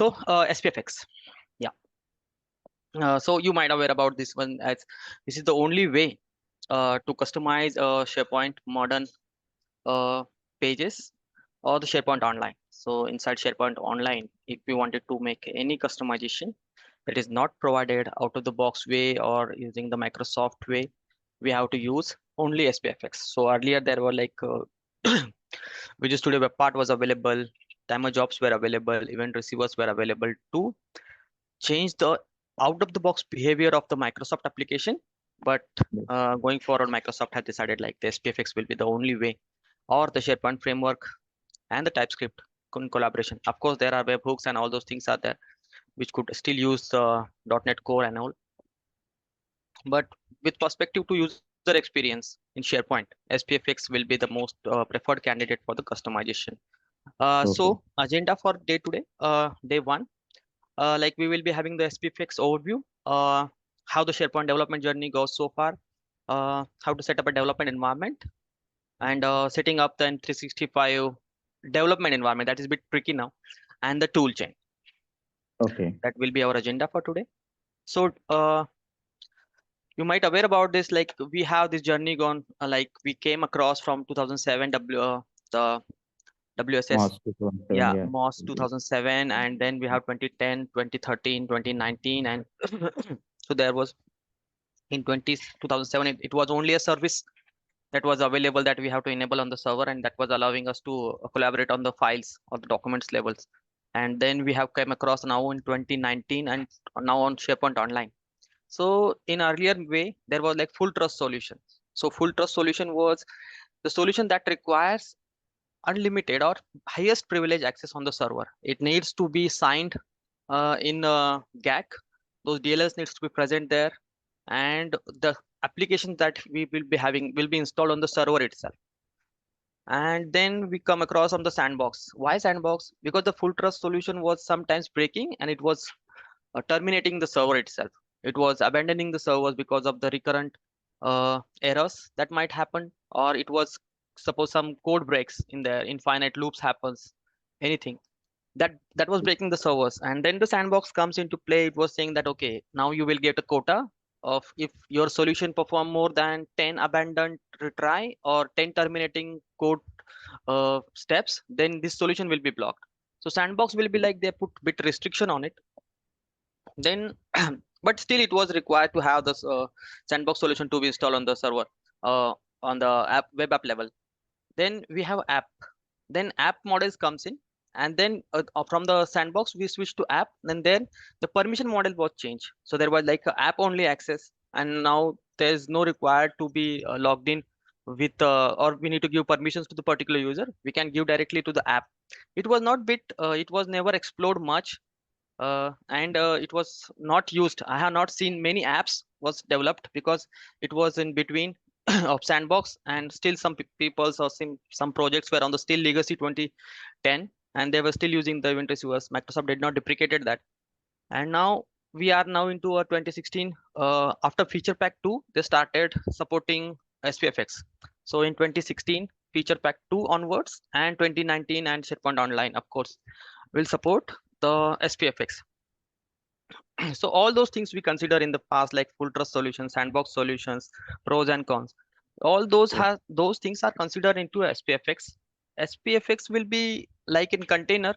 SPFx. Yeah. So you might aware about this one, as this is the only way to customize SharePoint modern pages or the SharePoint Online. So inside SharePoint Online, if we wanted to make any customization that is not provided out of the box way or using the Microsoft way, we have to use only SPFx. So earlier there were like Visual Studio Web Part was available, timer jobs were available, event receivers were available to change the out of the box behavior of the Microsoft application. But going forward, Microsoft has decided like the SPFx will be the only way, or the SharePoint framework and the TypeScript collaboration. Of course, there are webhooks and all those things are there, which could still use the .NET Core and all. But with perspective to user experience in SharePoint, SPFx will be the most preferred candidate for the customization. So agenda for day today, day one, like we will be having the SPFx overview, how the SharePoint development journey goes so far, how to set up a development environment, and setting up the 365 development environment. That is a bit tricky now, and the tool chain. Okay. That will be our agenda for today. So you might aware about this, like we have this journey gone, like we came across from 2007 the WSS, March 2007, yeah, yeah. MOS 2007, and then we have 2010, 2013, 2019, and so there was in 2007 it was only a service that was available that we have to enable on the server, and that was allowing us to collaborate on the files or the documents levels. And then we have come across now in 2019 and now on SharePoint Online. So in earlier way, there was like full trust solution. So full trust solution was the solution that requires unlimited or highest privilege access on the server. It needs to be signed in GAC. Those DLLs needs to be present there, and the applications that we will be having will be installed on the server itself. And then we come across on the sandbox. Why sandbox? Because the full trust solution was sometimes breaking and it was terminating the server itself. It was abandoning the servers because of the recurrent errors that might happen, or it was suppose some code breaks in there, infinite loops happens, anything that was breaking the servers. And then the sandbox comes into play. It was saying that okay, now you will get a quota of if your solution perform more than 10 abandoned retry or 10 terminating code steps, then this solution will be blocked. So sandbox will be like they put bit restriction on it. Then but still it was required to have this sandbox solution to be installed on the server, on the web app level. Then we have app, then app models comes in, and then from the sandbox we switch to app, and then the permission model was changed. So there was like a app only access, and now there's no required to be logged in with or we need to give permissions to the particular user. We can give directly to the app. It was not bit it was never explored much, and it was not used. I have not seen many apps was developed because it was in between of sandbox, and still some people or some projects were on the still legacy 2010, and they were still using the event receivers. Microsoft did not deprecated that. And now we are now into a 2016, after feature pack 2 they started supporting SPFx. So in 2016 feature pack 2 onwards, and 2019 and SharePoint Online of course will support the SPFx. So all those things we consider in the past, like full trust solutions, sandbox solutions, pros and cons, all those those things are considered into SPFx. SPFx will be like in container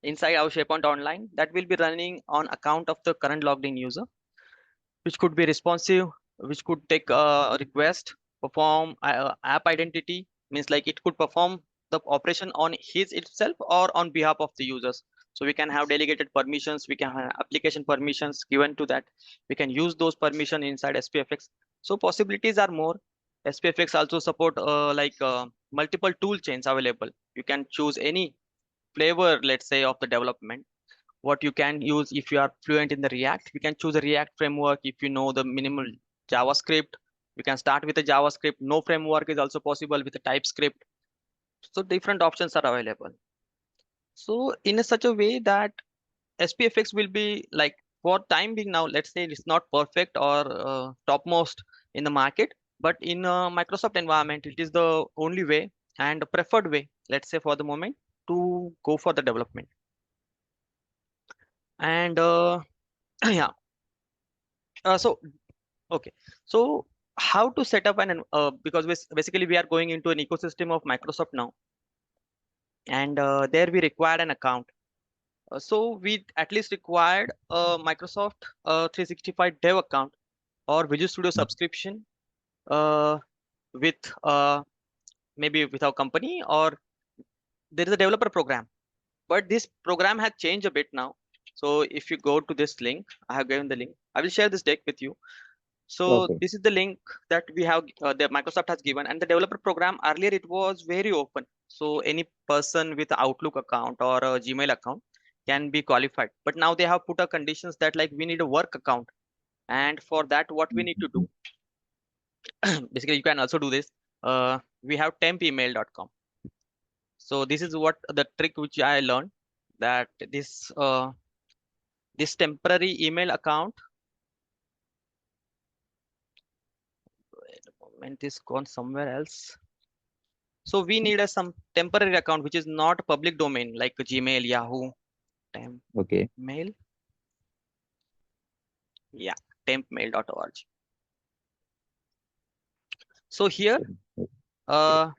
inside our SharePoint Online that will be running on account of the current logged in user, which could be responsive, which could take a request, perform app identity, means like it could perform the operation on his itself or on behalf of the users. So we can have delegated permissions, we can have application permissions given to that. We can use those permission inside SPFx. So possibilities are more. SPFx also support multiple tool chains available. You can choose any flavor, let's say, of the development. What you can use if you are fluent in the React, you can choose a React framework. If you know the minimal JavaScript, you can start with a JavaScript. No framework is also possible with a TypeScript. So different options are available. So in such a way that SPFx will be like for time being now, let's say it's not perfect or topmost in the market, but in a Microsoft environment, it is the only way and preferred way, let's say for the moment, to go for the development. And yeah. So okay. So how to set up because basically we are going into an ecosystem of Microsoft now, and there we required an account. So we at least required a Microsoft 365 dev account or Visual Studio subscription, uh, with maybe with our company, or there is a developer program. But this program has changed a bit now. So if you go to this link, I have given the link. I will share this deck with you. So Okay. this is the link that we have, the Microsoft has given, and the developer program earlier it was very open. So any person with Outlook account or a Gmail account can be qualified. But now they have put a conditions that like we need a work account, and for that what we need to do, Mhm. basically you can also do this. We have tempemail.com. So this is what the trick which I learned, that this temporary email account, wait a moment, is gone somewhere else. So we need a some temporary account which is not public domain like Gmail, Yahoo, temp Okay. mail. Yeah, tempmail.org. So here, Okay. uh,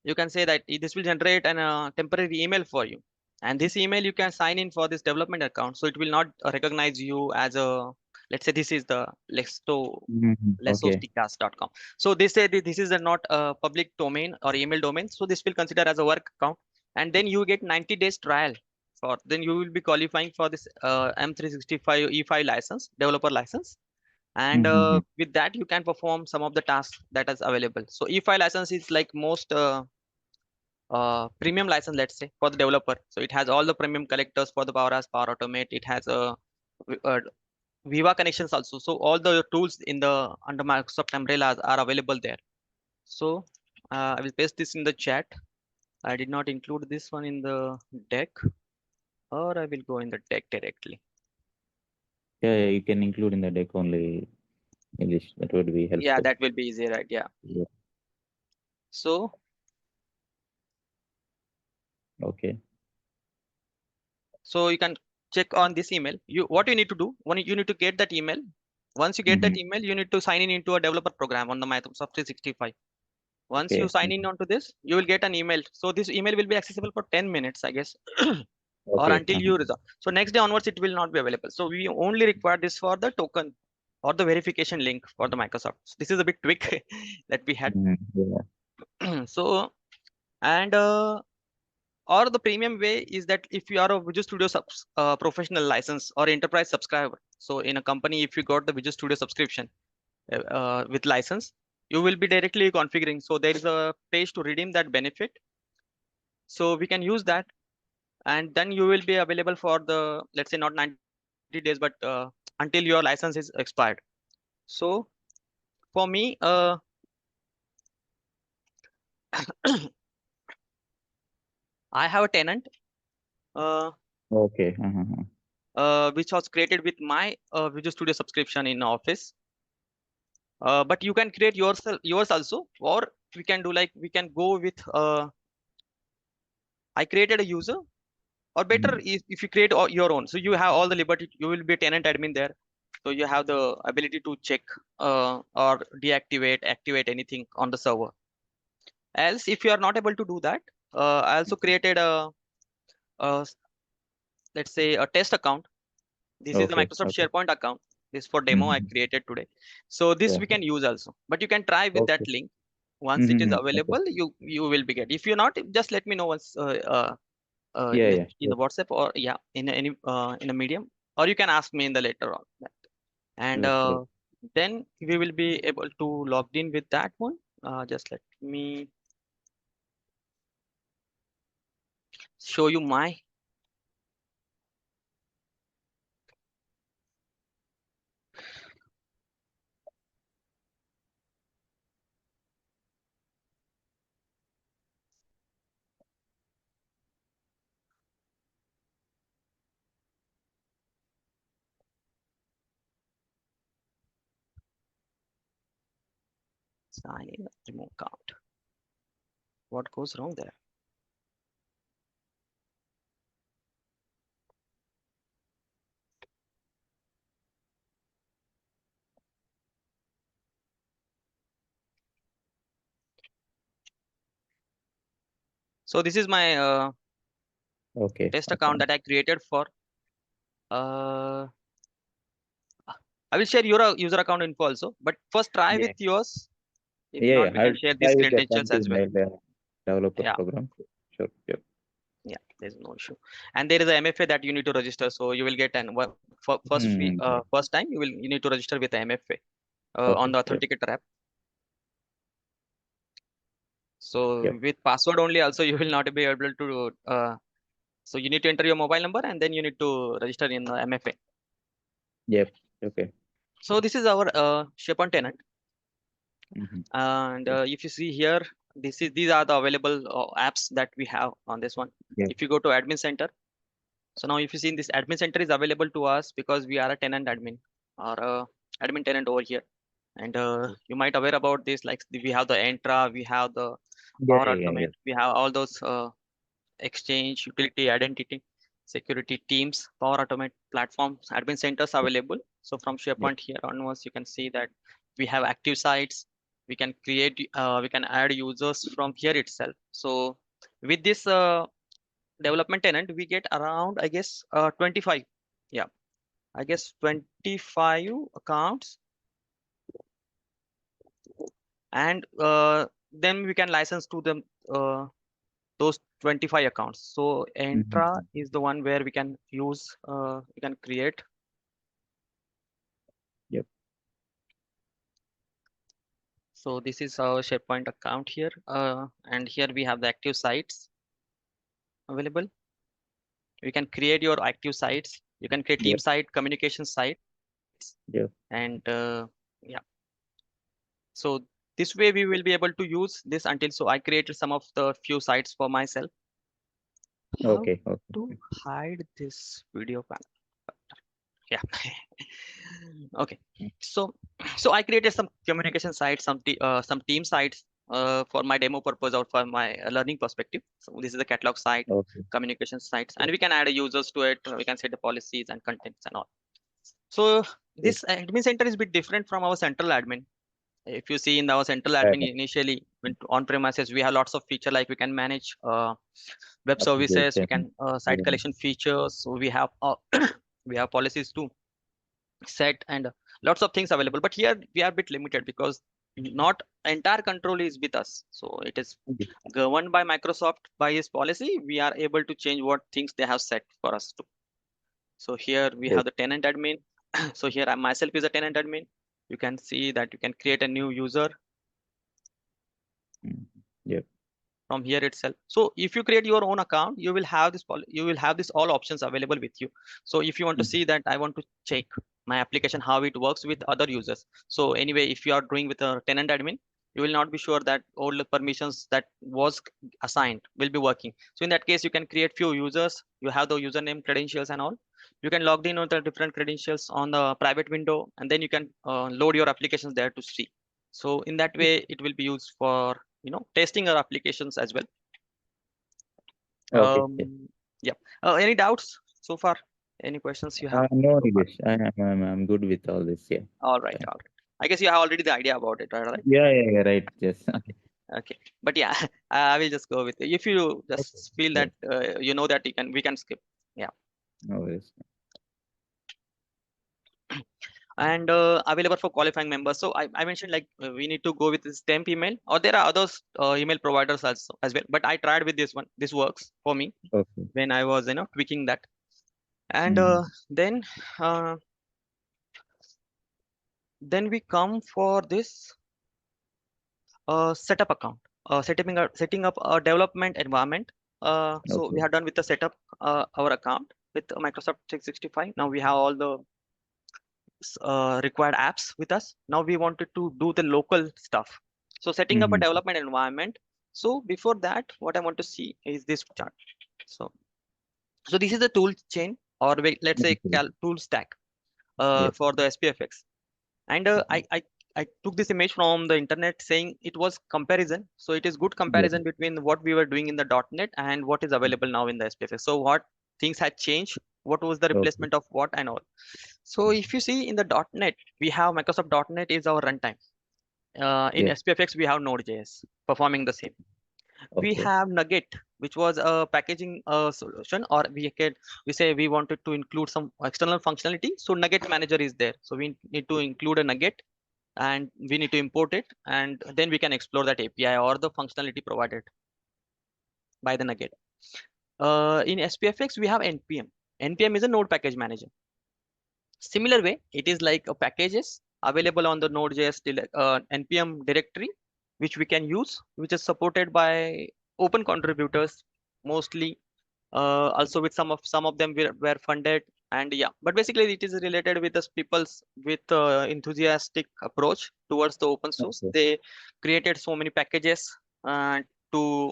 you can say that this will generate an temporary email for you, and this email you can sign in for this development account. So it will not recognize you as a, let's say this is the Mhm. Okay. lesosticast.com. So they say that this is a not a public domain or email domain, so this will consider as a work account. And then you get 90 days trial, for then you will be qualifying for this M365 E5 license, developer license. And Mhm. with that you can perform some of the tasks that is available. So E5 license is like most premium license, let's say, for the developer. So it has all the premium collectors for the Power Apps, Power Automate. It has a Viva connections also. So all the tools in the under Microsoft umbrellas are available there. So I will paste this in the chat. I did not include this one in the deck, or I will go in the deck directly. Yeah, yeah, you can include in the deck only English. That would be Yeah, helpful. that will be easy, right? Yeah. Yeah. So Okay. you can check on this email. You what you need to do when you need to get that email. Once you get that Mhm. email, you need to sign in into a developer program on the Microsoft 365. Once you Okay. sign in onto this, you will get an email. So this email will be accessible for 10 minutes, I guess, or Okay. until you resolve. So next day onwards, it will not be available. So we only require this for the token or the verification link for the Microsoft. So this is a bit tweak that we had. Mhm. Yeah. So, and or the premium way is that if you are a Visual Studio professional license or enterprise subscriber. So in a company, if you got the Visual Studio subscription with license, you will be directly configuring. So there is a page to redeem that benefit. So we can use that, and then you will be available for the, let's say, not 90 days, but until your license is expired. So for me, I have a tenant, uh, Okay. Uh-huh. which was created with my Visual Studio subscription in Office. But you can create yours also, or we can do like we can go with I created a user, or better Mhm. if you create your own. So you have all the liberty. You will be a tenant admin there, so you have the ability to check or deactivate, activate anything on the server. Else, if you are not able to do that, I also created a let's say a test account. This is the Okay. Microsoft Okay. SharePoint account. This is for demo I Mhm. created today. So this Yeah. we can use also, but you can try with that Okay. link. Once it is Mhm. Okay. available, you will be get. If you're not, just let me know once Yeah. Yeah. in Sure. the WhatsApp, or yeah, in any in a medium, or you can ask me in the later on. And Sure. Sure. then we will be able to log in with that one. Just let me show you my sign in demo account. What goes wrong there? So this is my Okay. test account that I created for. I will share your user account info also, but first try Yeah. with yours. If Yeah. not, Yeah. we can I'll share try these with the credentials country as well. mail developer Yeah, program. Sure. Yep. yeah, there's no issue. And there is a MFA that you need to register, so you will get an first fee. Yeah. First time you need to register with the MFA on Okay. the Yep. Authenticator app. So Yep. with password only, also you will not be able to. So you need to enter your mobile number and then you need to register in the MFA. Yep. Okay. So this is our SharePoint tenant. Mm-hmm. And Yep. if you see here, these are the available apps that we have on this one. Yep. If you go to admin center, so now if you see this admin center is available to us because we are a tenant admin or admin tenant over here. And you might aware about this, like we have the Entra, we have the Yeah. Power Yeah. Yeah. Automate, Yeah. we have all those exchange, utility, identity, security teams, Power Automate platforms, admin centers available. So from Yep. SharePoint here onwards, you can see that we have active sites. We can create, we can add users from here itself. So with this development tenant, we get around, I guess, 25. Yeah, I guess 25 accounts, and then we can license to them those 25 accounts. So Entra Mm-hmm. is the one where we can use, we can create. Yep. So this is our SharePoint account here, and here we have the active sites available. You can create your active sites. You can create team Yep. site, communication sites, Yep. and yeah. So this way we will be able to use this until. So I created some of the few sites for myself. How Okay. Okay. to hide this video panel? Yeah. Okay. So I created some communication sites, some team sites for my demo purpose or for my learning perspective. So this is the catalog site, Okay. communication sites, and Yep. we can add users to it. We can set the policies and contents and all. So Yep. this admin center is a bit different from our central admin. If you see in our central Right. admin initially on premises, we have lots of feature, like we can manage web services, we Application. can site Yeah. collection features. So we have we have policies too set, and lots of things available. But here we are a bit limited because not entire control is with us. So it is Okay. governed by Microsoft by its policy. We are able to change what things they have set for us to. So here we Yep. have the tenant admin. So here I myself is a tenant admin. You can see that you can create a new user Mm. Yep. from here itself. So if you create your own account, you will have this you will have this all options available with you. So if you want to Mhm. see that I want to check my application how it works with other users. So anyway, if you are doing with a tenant admin, you will not be sure that all the permissions that was assigned will be working. So in that case, you can create few users. You have the username, credentials, and all. You can log in on the different credentials on the private window, and then you can load your applications there to see. So in that way, it will be used for testing our applications as well. Okay. Yeah. Yeah. Any doubts so far? Any questions you have No, so far? Nilesh. I'm good with all this. Yeah. All right, Fine. all right. I guess you have already the idea about it, right? Yeah. Yeah. Yeah. Right. Yes. Okay. But yeah, I will just go with it. If you Okay. just feel Yeah. that you know that we can skip. Yeah. No worries. And available for qualifying members. So I mentioned, like we need to go with this temp email, or there are others email providers also as well. But I tried with this one. This works for me Okay. when I was tweaking that. And Mm-hmm. uh, then we come for this setup account, setting up a development environment. So we Okay. have done with the setup our account with Microsoft 365. Now we have all the required apps with us. Now we wanted to do the local stuff. So setting up a Mm-hmm. development environment. So before that, what I want to see is this chart. So this is the tool chain, or let's say Okay. tool stack Yep. for the SPFx. And Mhm. I took this image from the internet saying it was comparison. So it is good Yep. comparison between what we were doing in the .NET and what is available now in the SPFX. So what things had changed, what was the Okay. replacement of what and all. So if you see in the .NET, we have Microsoft .NET is our runtime. In Yep. SPFX, we have Node.js performing the same. We Okay. have Nugget. which was a packaging solution, or we say we wanted to include some external functionality. So Nugget Manager is there. So we need to include a Nugget and we need to import it, and then we can explore that API or the functionality provided by the Nugget. In SPFX, we have NPM. NPM is a node package manager. Similar way, it is like a packages available on the Node.js npm directory, which we can use, which is supported by open contributors mostly. Also with some of them were funded, and yeah, but basically it is related with the people's with enthusiastic approach towards the open source. Okay. They created so many packages to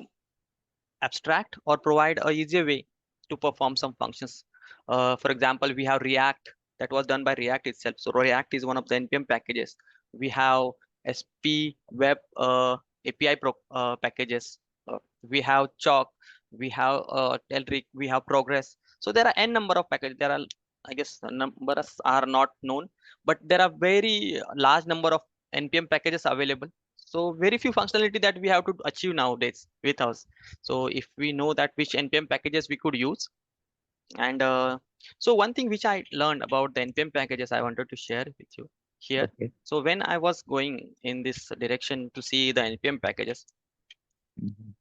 abstract or provide a easier way to perform some functions. For example, we have React that was done by React itself. So React is one of the npm packages. We have SP web API packages. We have Chalk. We have Elric. We have Progress. So there are n number of packages. There are, I guess, numbers are not known, but there are very large number of npm packages available. So very few functionality that we have to achieve nowadays with us. So if we know that which npm packages we could use, and so one thing which I learned about the npm packages I wanted to share with you here. Okay. So when I was going in this direction to see the npm packages, Mhm.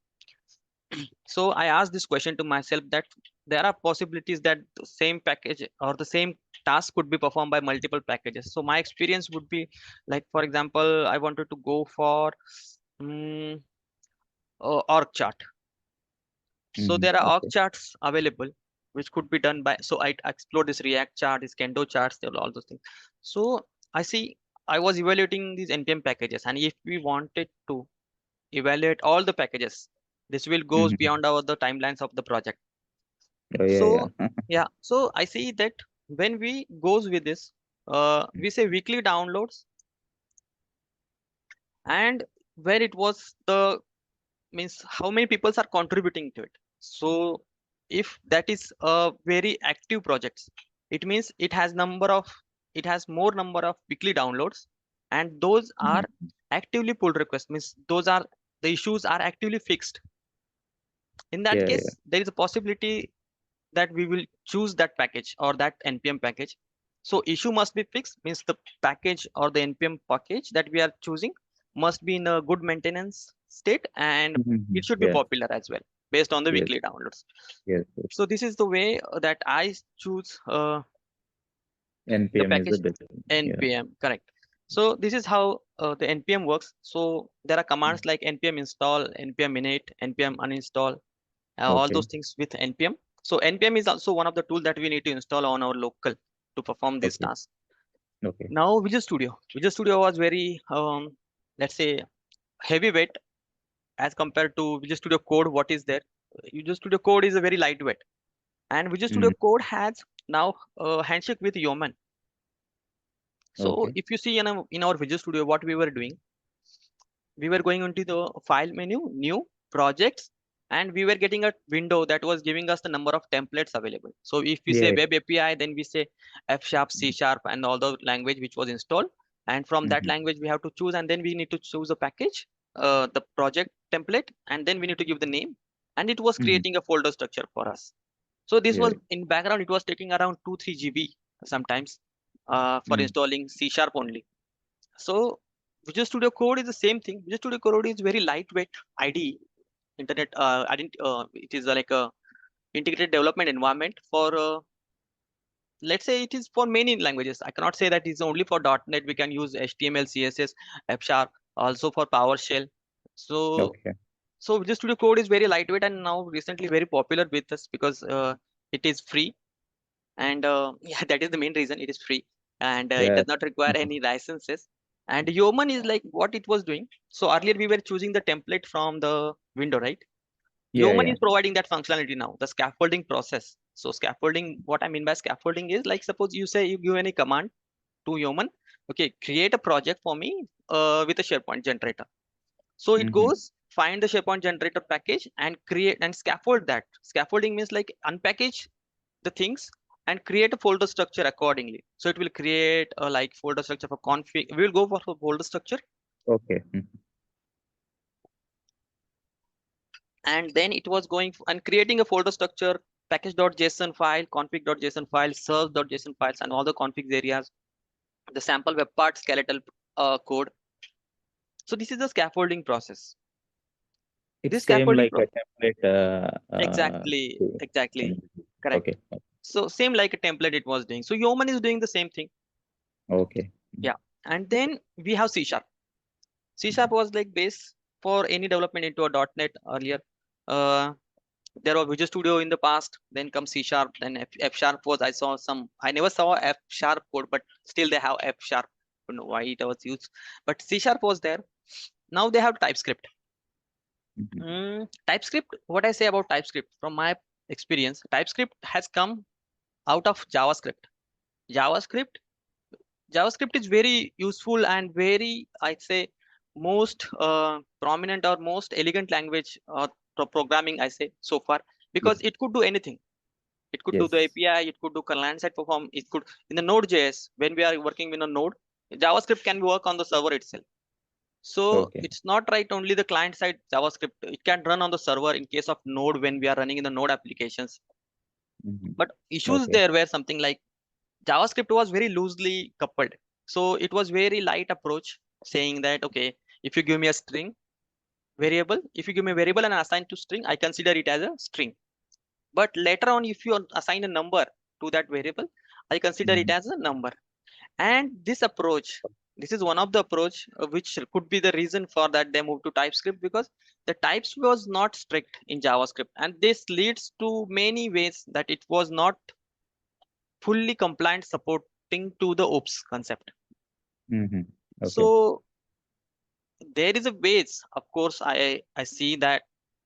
so I asked this question to myself, that there are possibilities that the same package or the same task could be performed by multiple packages. So my experience would be like, for example, I wanted to go for um, org chart. So Mhm. there are org Okay. charts available, which could be done by. So I explored this React chart, this Kendo charts, there are all those things. So I was evaluating these npm packages, and if we wanted to evaluate all the packages, this will goes Mhm. beyond our the timelines of the project. Oh, yeah, So yeah. yeah, so I see that when we goes with this, we say weekly downloads, and where it was the means how many people are contributing to it. So if that is a very active projects, it means it has more number of weekly downloads, and those are Mhm. actively pull requests, means those are the issues are actively fixed. In that Yeah, yeah. case, there is a possibility that we will choose that package or that npm package. So issue must be fixed, means the package or the npm package that we are choosing must be in a good maintenance state, and it Mhm. should be Yeah. popular as well based on the Yes. weekly downloads. Yes. Yes. So this is the way that I choose the NPM is the package best. Yeah. npm, correct. So this is how the npm works. So there are Mm. commands like npm install, npm init, npm uninstall, all Okay. those things with npm. So npm is also one of the tools that we need to install on our local to perform this Okay. task. Okay. Now Visual Studio was very let's say heavyweight as compared to Visual Studio Code. What is there? Visual Studio Code is a very lightweight, and Visual Studio Mm. Code has now a handshake with Yeoman. So Okay. if you see in our Visual Studio, what we were doing, we were going into the file menu, new projects, and we were getting a window that was giving us the number of templates available. So if we say Yeah. web API, then we say F sharp, C sharp, and all the language which was installed. And from that Mhm. language, we have to choose, and then we need to choose a package, the project template, and then we need to give the name. And it was Mhm. creating a folder structure for us. So this Yeah. was in background, it was taking around 2-3 GB sometimes for Mm. installing C sharp only. So Visual Studio Code is the same thing. Visual Studio Code is very lightweight IDE, internet. I didn't. It is like a integrated development environment for. Let's say it is for many languages. I cannot say that it's only for .NET. We can use HTML, CSS, F Sharp, also for PowerShell. So Okay. Visual Studio Code is very lightweight and now recently very popular with us because it is free, and yeah, that is the main reason it is free, and it Yeah. does not require any licenses. And Yeoman is like what it was doing. So earlier we were choosing the template from the window, right? Yeah. Yeoman Yeah. is providing that functionality now, the scaffolding process. So scaffolding, what I mean by scaffolding is like, suppose you say you give any command to Yeoman, okay, create a project for me with a SharePoint generator. So it Mhm. goes find the SharePoint generator package and create and scaffold that. Scaffolding means like unpackage the things and create a folder structure accordingly. So it will create a like folder structure for config. We will go for folder structure. Okay. Mm. And then it was going and creating a folder structure, package.json file, config.json file, serves.json files, and all the config areas, the sample web part, skeletal code. So this is the scaffolding process. It's This same scaffolding like a process. template. Exactly. Correct. Okay. So same like a template it was doing. So Yeoman is doing the same thing. Okay. Yeah. And then we have C Sharp. C Sharp was like base for any development into a .NET earlier. Uh, there was Visual Studio in the past, then comes C Sharp, then F Sharp was, I saw some, I never saw F Sharp code, but still they have F Sharp. I don't know why it was used, but C Sharp was there. Now they have TypeScript. TypeScript, what I say about TypeScript from my experience, TypeScript has come out of JavaScript. JavaScript, JavaScript is very useful and very, I'd say, most prominent or most elegant language or programming, I say so far, Yes. because it could do anything. It could do the Yes. API, it could do command side perform, it could in the Node.js, when we are working in a node, JavaScript can work on the server itself. So Okay. it's not right only the client side JavaScript, it can run on the server in case of node when we are running in the node applications. But issues Okay. there were something like JavaScript was very loosely coupled. So it was very light approach saying that, okay, if you give me a string variable, if you give me a variable and assign to string, I consider it as a string. But later on, if you assign a number to that variable, I consider it as a number. And this approach, this is one of the approach which could be the reason for that they moved to TypeScript, because the types was not strict in JavaScript. And this leads to many ways that it was not fully compliant supporting to the OOPS concept. Okay. So there is a ways, of course, I see that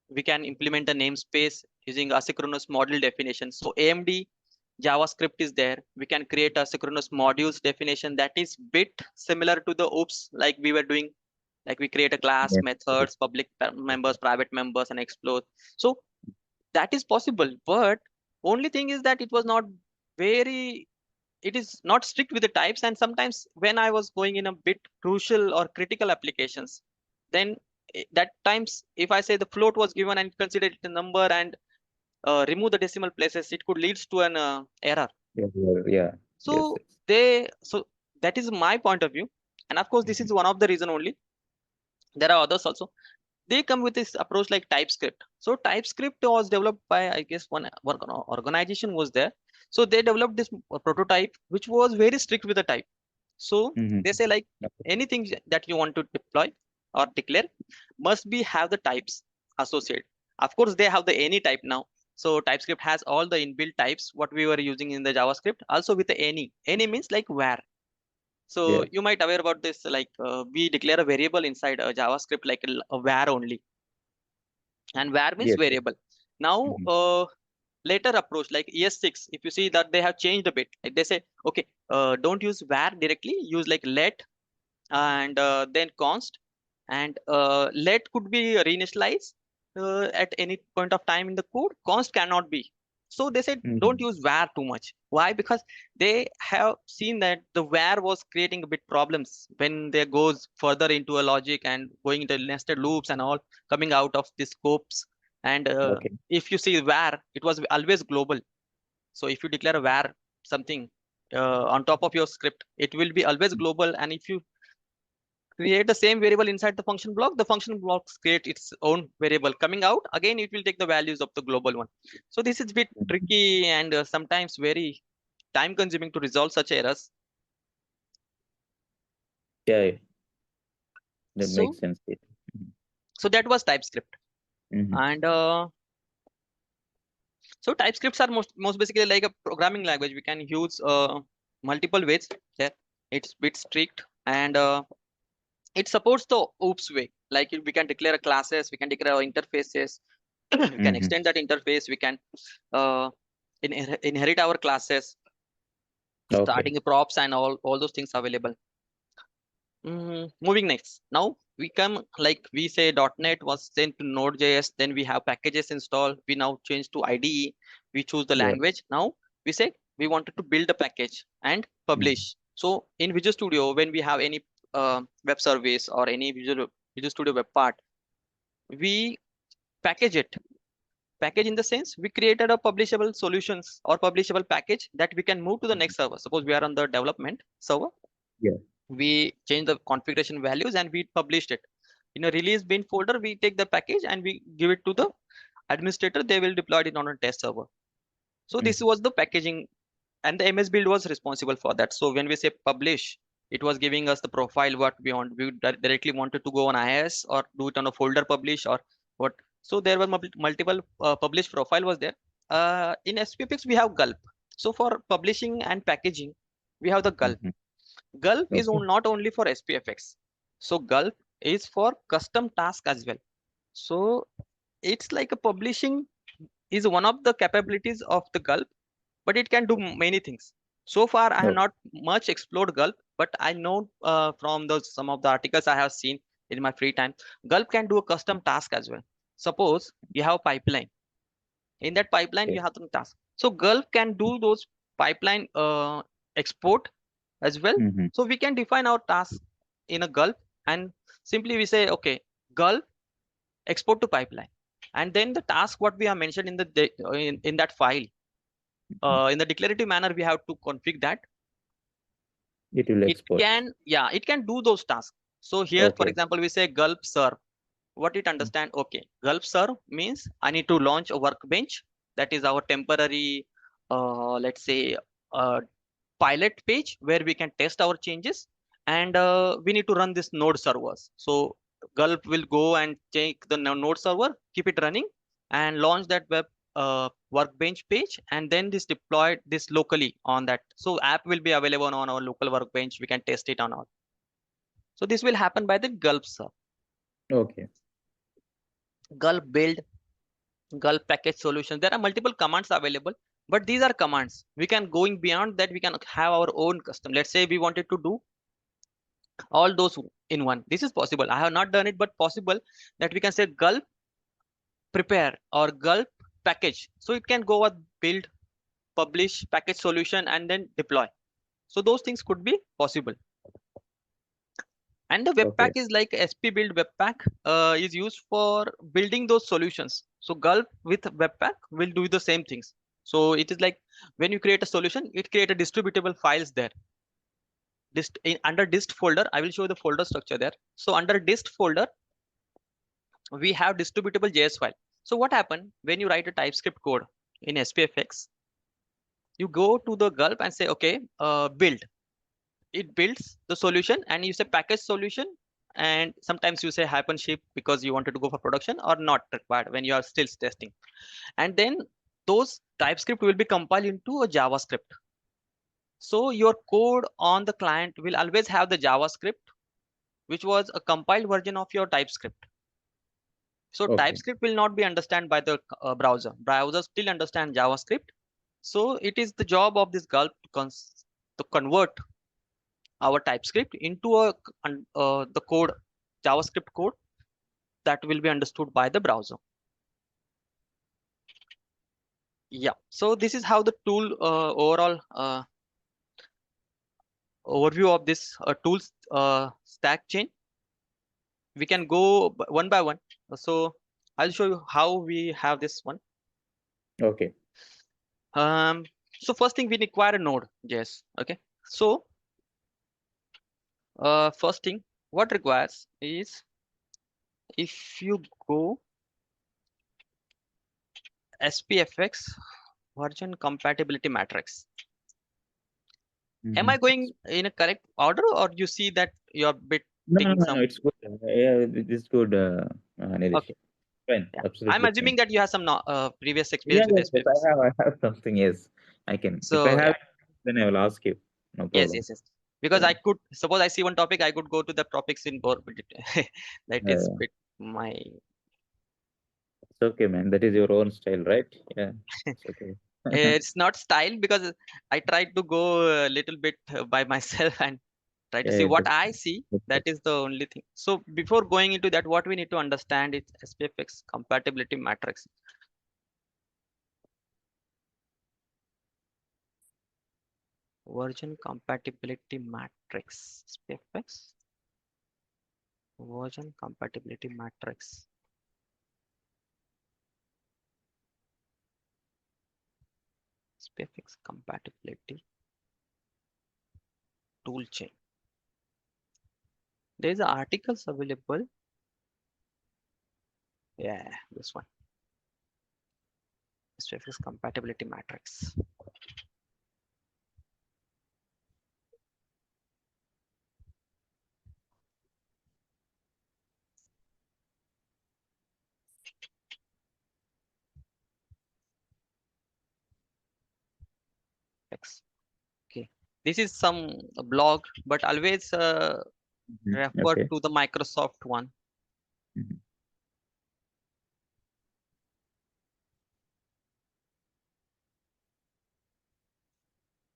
we can implement a namespace using asynchronous module definition. So AMD JavaScript is there. We can create asynchronous modules definition that is bit similar to the OOPS like we were doing. Like we create a class, Yes. methods, public members, private members, and explore. So that is possible, but only thing is that it was not very, it is not strict with the types. And sometimes when I was going in a bit crucial or critical applications, then that times if I say the float was given and consider it a number and remove the decimal places, it could leads to an error. Yes. Yeah. Yes. So so that is my point of view. And of course this is one of the reason only. There are others also. They come with this approach like TypeScript. So TypeScript was developed by, I guess, one organization was there. So they developed this prototype which was very strict with the type. So they say like anything that you want to deploy or declare must be have the types associated. Of course, they have the any type now. So TypeScript has all the inbuilt types what we were using in the JavaScript. Also with the any. Any means like where. So Yeah. you might aware about this, like we declare a variable inside a JavaScript like a where only, and where means Yes. variable. Now, later approach like ES6, if you see that they have changed a bit, like they say, okay, don't use where directly, use like let and then const, and let could be reinitialized at any point of time in the code. Const cannot be. So they said don't use where too much. Why? Because they have seen that the where was creating a bit problems when they goes further into a logic and going into nested loops and all, coming out of the scopes. And Okay. if you see where, it was always global. So if you declare a where something on top of your script, it will be always global. And if you create the same variable inside the function blocks create its own variable. Coming out, again, it will take the values of the global one. So this is a bit tricky and sometimes very time consuming to resolve such errors. Yeah. That So, makes sense. so that was TypeScript. And so TypeScripts are most basically like a programming language. We can use multiple ways there. It's bit strict and it supports the OOPS way. Like we can declare classes, we can declare interfaces, we can extend that interface, we can uh, inherit our classes, Okay. starting the props and all those things available. Moving next. Now we come like we say .NET was sent to Node.js, then we have packages installed. We now change to IDE. We choose the Yeah. language. Now we say we wanted to build a package and publish. So in Visual Studio, when we have any web service or any Visual Studio web part, we package it. Package in the sense we created a publishable solutions or publishable package that we can move to the next server. Suppose we are on the development server. Yeah. We change the configuration values and we published it. In a release bin folder, we take the package and we give it to the administrator. They will deploy it on a test server. So this was the packaging, and the MS build was responsible for that. So when we say publish, it was giving us the profile what we want. We directly wanted to go on IIS or do it on a folder publish or what. So there were multiple publish profile was there. In SPFx we have gulp. So for publishing and packaging, we have the gulp. Mhm. Gulp is Okay. not only for SPFX. So gulp is for custom task as well. So it's like a publishing is one of the capabilities of the gulp, but it can do many things. So far, I have No. not much explored gulp, but I know from those some of the articles I have seen in my free time, gulp can do a custom task as well. Suppose you have a pipeline. In that pipeline, Okay. you have some task. So gulp can do those pipeline export as well. Mm-hmm. So we can define our task in a gulp and simply we say, okay, gulp export to pipeline. And then the task what we have mentioned in the in that file, in the declarative manner, we have to configure that. It will It export. can, yeah, it can do those tasks. So here, for Okay. example, we say gulp serve. What it understand? Okay, gulp serve means I need to launch a workbench. That is our temporary, let's say, uh, pilot page where we can test our changes, and we need to run this node servers. So gulp will go and take the node server, keep it running, and launch that web workbench page, and then this deployed this locally on that. So app will be available on our local workbench. We can test it on our. So this will happen by the gulp serve. Okay. Gulp build, gulp package solution. There are multiple commands available, but these are commands. We can going beyond that. We can have our own custom. Let's say we wanted to do all those in one. This is possible. I have not done it, but possible that we can say gulp prepare or gulp package. So it can go with build, publish, package solution, and then deploy. So those things could be possible. And the webpack Okay. is like SP build webpack is used for building those solutions. So gulp with webpack will do the same things. So it is like when you create a solution, it create a distributable files there. Under dist folder, I will show the folder structure there. So under dist folder, we have distributable JS file. So what happened when you write a TypeScript code in SPFX? You go to the gulp and say, okay, build. It builds the solution, and you say package solution, and sometimes you say hyphen ship because you wanted to go for production or not required when you are still testing. And then those TypeScript will be compiled into a JavaScript. So your code on the client will always have the JavaScript, which was a compiled version of your TypeScript. So Okay. TypeScript will not be understood by the browser. Browser still understand JavaScript. So it is the job of this gulp to convert our TypeScript into the code, JavaScript code that will be understood by the browser. Yeah. So this is how the tool overall overview of this tools stack chain. We can go one by one. So I'll show you how we have this one. Okay. So first thing we require a node. Yes. Okay. So first thing what requires is if you go SPFX version compatibility matrix. Am I going in a correct order, or you see that you're bit No, no, taking no, no, some? it's good. Yeah, it's good, Nilesh. Okay. Fine. Yeah. I'm Absolutely fine. assuming that you have some previous Yeah, experience with yes, yes. SPFX. I have something. Yes, I can. If I So have, yeah. then I will ask you. No Yes, problem. yes, yes. Because Yeah. I could suppose I see one topic, I could go to the topics in more. That is Uh, bit my. it's okay, man. That is your own style, right? Yeah. It's okay. It's not style because I tried to go a little bit by myself and try to see Yeah, what that's, I see. that's That is the only thing. So before going into that, what we need to understand is SPFX compatibility matrix. Version compatibility matrix. SPFX version compatibility matrix. SPFx compatibility toolchain. There is articles available. Yeah, this one. SPFx compatibility matrix. Okay, this is some blog, but always refer Okay. to the Microsoft one. Mhm.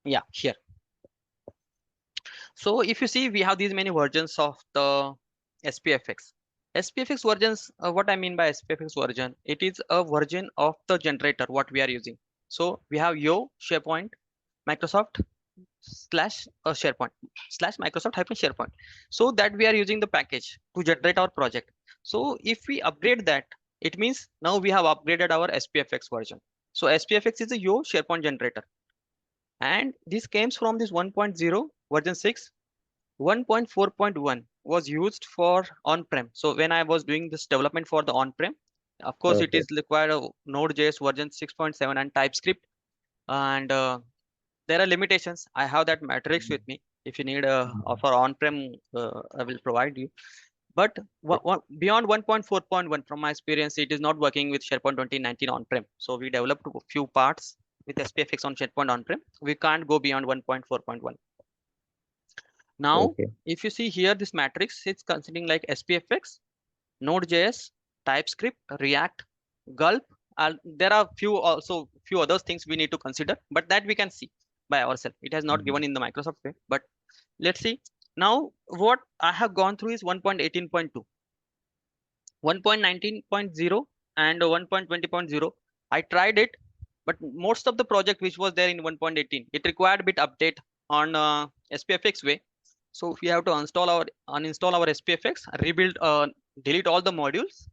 Yeah, here. So if you see, we have these many versions of the SPFX. SPFX versions, what I mean by SPFX version, it is a version of the generator, what we are using. So we have Yo, SharePoint, Microsoft slash SharePoint slash Microsoft hyphen SharePoint. So that we are using the package to generate our project. So if we upgrade that, it means now we have upgraded our SPFX version. So SPFX is a Yo SharePoint generator. And this comes from this 1.0 version 6. 1.4.1 was used for on-prem. So when I was doing this development for the on-prem, of course, it Okay. is required a Node.js version 6.7 and TypeScript. And there are limitations. I have that matrix with me. If you need for on-prem, I will provide you. But beyond 1.4.1, from my experience, it is not working with SharePoint 2019 on-prem. So we developed a few parts with SPFX on SharePoint on-prem. We can't go beyond 1.4.1. Now, Okay. if you see here, this matrix, it's considering like SPFX, Node.js, TypeScript, React, Gulp. There are few other things we need to consider, but that we can see by ourselves. It has not Mhm. given in the Microsoft way, but let's see. Now, what I have gone through is 1.18.2, 1.19.0, and 1.20.0. I tried it, but most of the project which was there in 1.18, it required a bit update on SPFX way. So we have to uninstall our SPFX, rebuild, delete all the modules,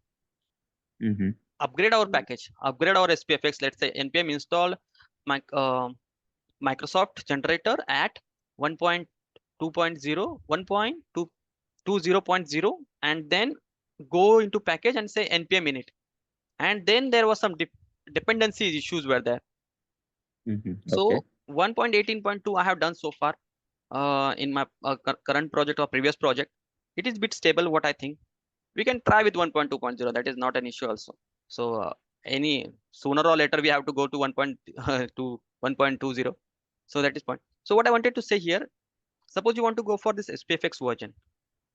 Mhm. upgrade our package, upgrade our SPFX. Let's say npm install my Microsoft generator at 1.2.0, 1.220.0, and then go into package and say npm init. And then there was some dependency issues were there. Mhm. Okay. So 1.18.2 I have done so far in my current project or previous project. It is bit stable, what I think. We can try with 1.2.0. That is not an issue also. So any sooner or later we have to go to 1.20. So that is point. So what I wanted to say here, suppose you want to go for this SPFX version.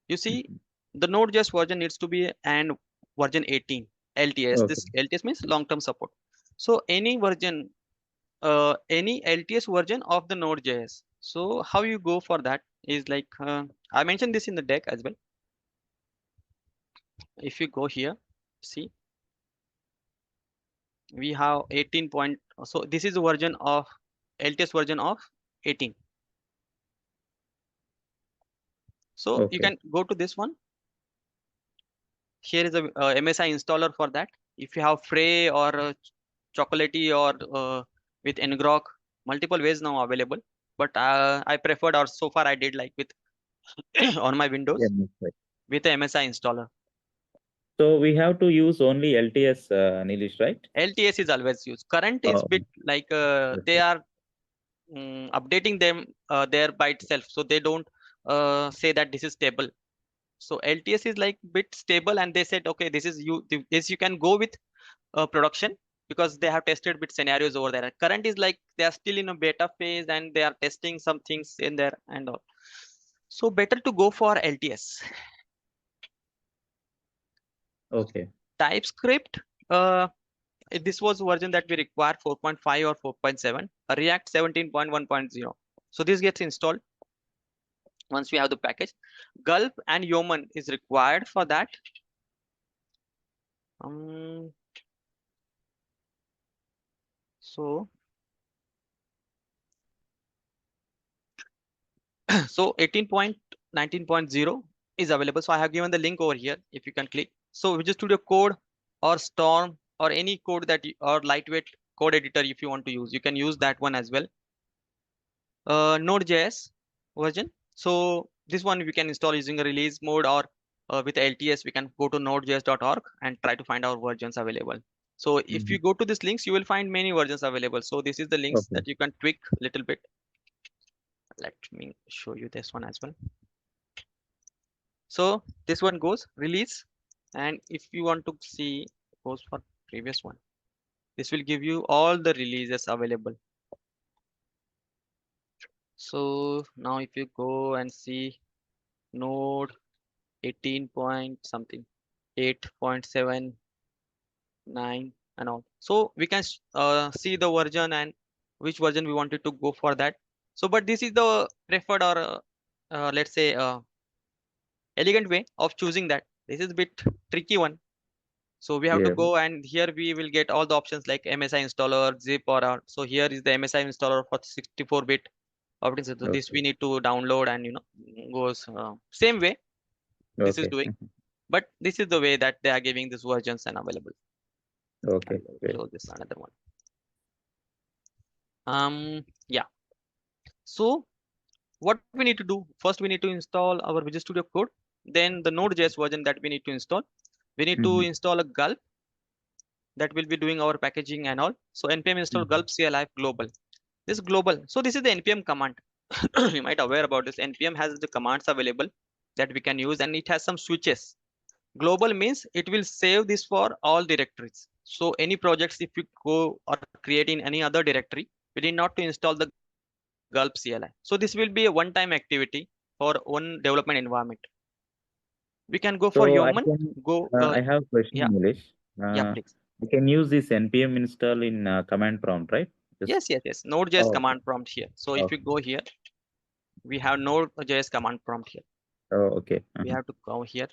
You see, Mhm. the Node.js version needs to be and version 18 LTS. Okay. This LTS means long-term support. So any LTS version of the Node.js. So how you go for that is like I mentioned this in the deck as well. If you go here, see we have 18 point. So this is a version of LTS version of 18. So you Okay. can go to this one. Here is a MSI installer for that. If you have Frey or Chocolatey or with Ngrok, multiple ways now available. But I preferred, or so far I did like with on my Yeah, Windows that's right. with the MSI installer. So we have to use only LTS, Nilesh, right? LTS is always used. Current is Oh, bit like they okay. are updating them there by itself, so they don't say that this is stable. So LTS is like bit stable, and they said, okay, this is this you can go with production because they have tested bit scenarios over there. Current is like they are still in a beta phase and they are testing some things in there and all. So better to go for LTS. Okay. TypeScript, this was version that we require 4.5 or 4.7, React 17.1.0. So this gets installed once we have the package. Gulp and Yeoman is required for that. Um, so so 18.19.0 is available. So I have given the link over here if you can click. So Visual Studio Code or Storm or any code that or lightweight code editor if you want to use, you can use that one as well. Node.js version. So this one we can install using a release mode, or with LTS we can go to nodejs.org and try to find our versions available. So if you go to these links, you will find many versions available. So this is the links Okay. that you can tweak a little bit. Let me show you this one as well. So this one goes release, and if you want to see, goes for previous one. This will give you all the releases available. So now if you go and see node 18 point something, 8.79 and all. So we can see the version and which version we wanted to go for that. So, but this is the preferred, or let's say elegant way of choosing that. This is a bit tricky one. So we have to Yeah. go, and here we will get all the options like MSI installer, zip, or so here is the MSI installer for 64-bit operating system. So this Okay. we need to download, and goes same way this is Okay. doing, but this is the way that they are giving these versions and available. I Okay. will Great. show this another one. Yeah. So what we need to do first, we need to install our Visual Studio Code, then the Node.js version that we need to install. We need to install a gulp that will be doing our packaging and all. So npm install gulp CLI global. This global. So this is the npm command. You might aware about this. Npm has the commands available that we can use, and it has some switches. Global means it will save this for all directories. So any projects, if you go or create in any other directory, we need not to install the gulp CLI. So this will be a one-time activity for one development environment. We can go for So I human. can, Go, I have a question, yeah, Nilesh. yeah, please. I can use this npm install in command prompt, right? Just, Yes, yes, yes. Node.js oh, okay. command prompt here. So if you Okay. go here, we have Node.js command prompt here. Oh, okay. We have to go here,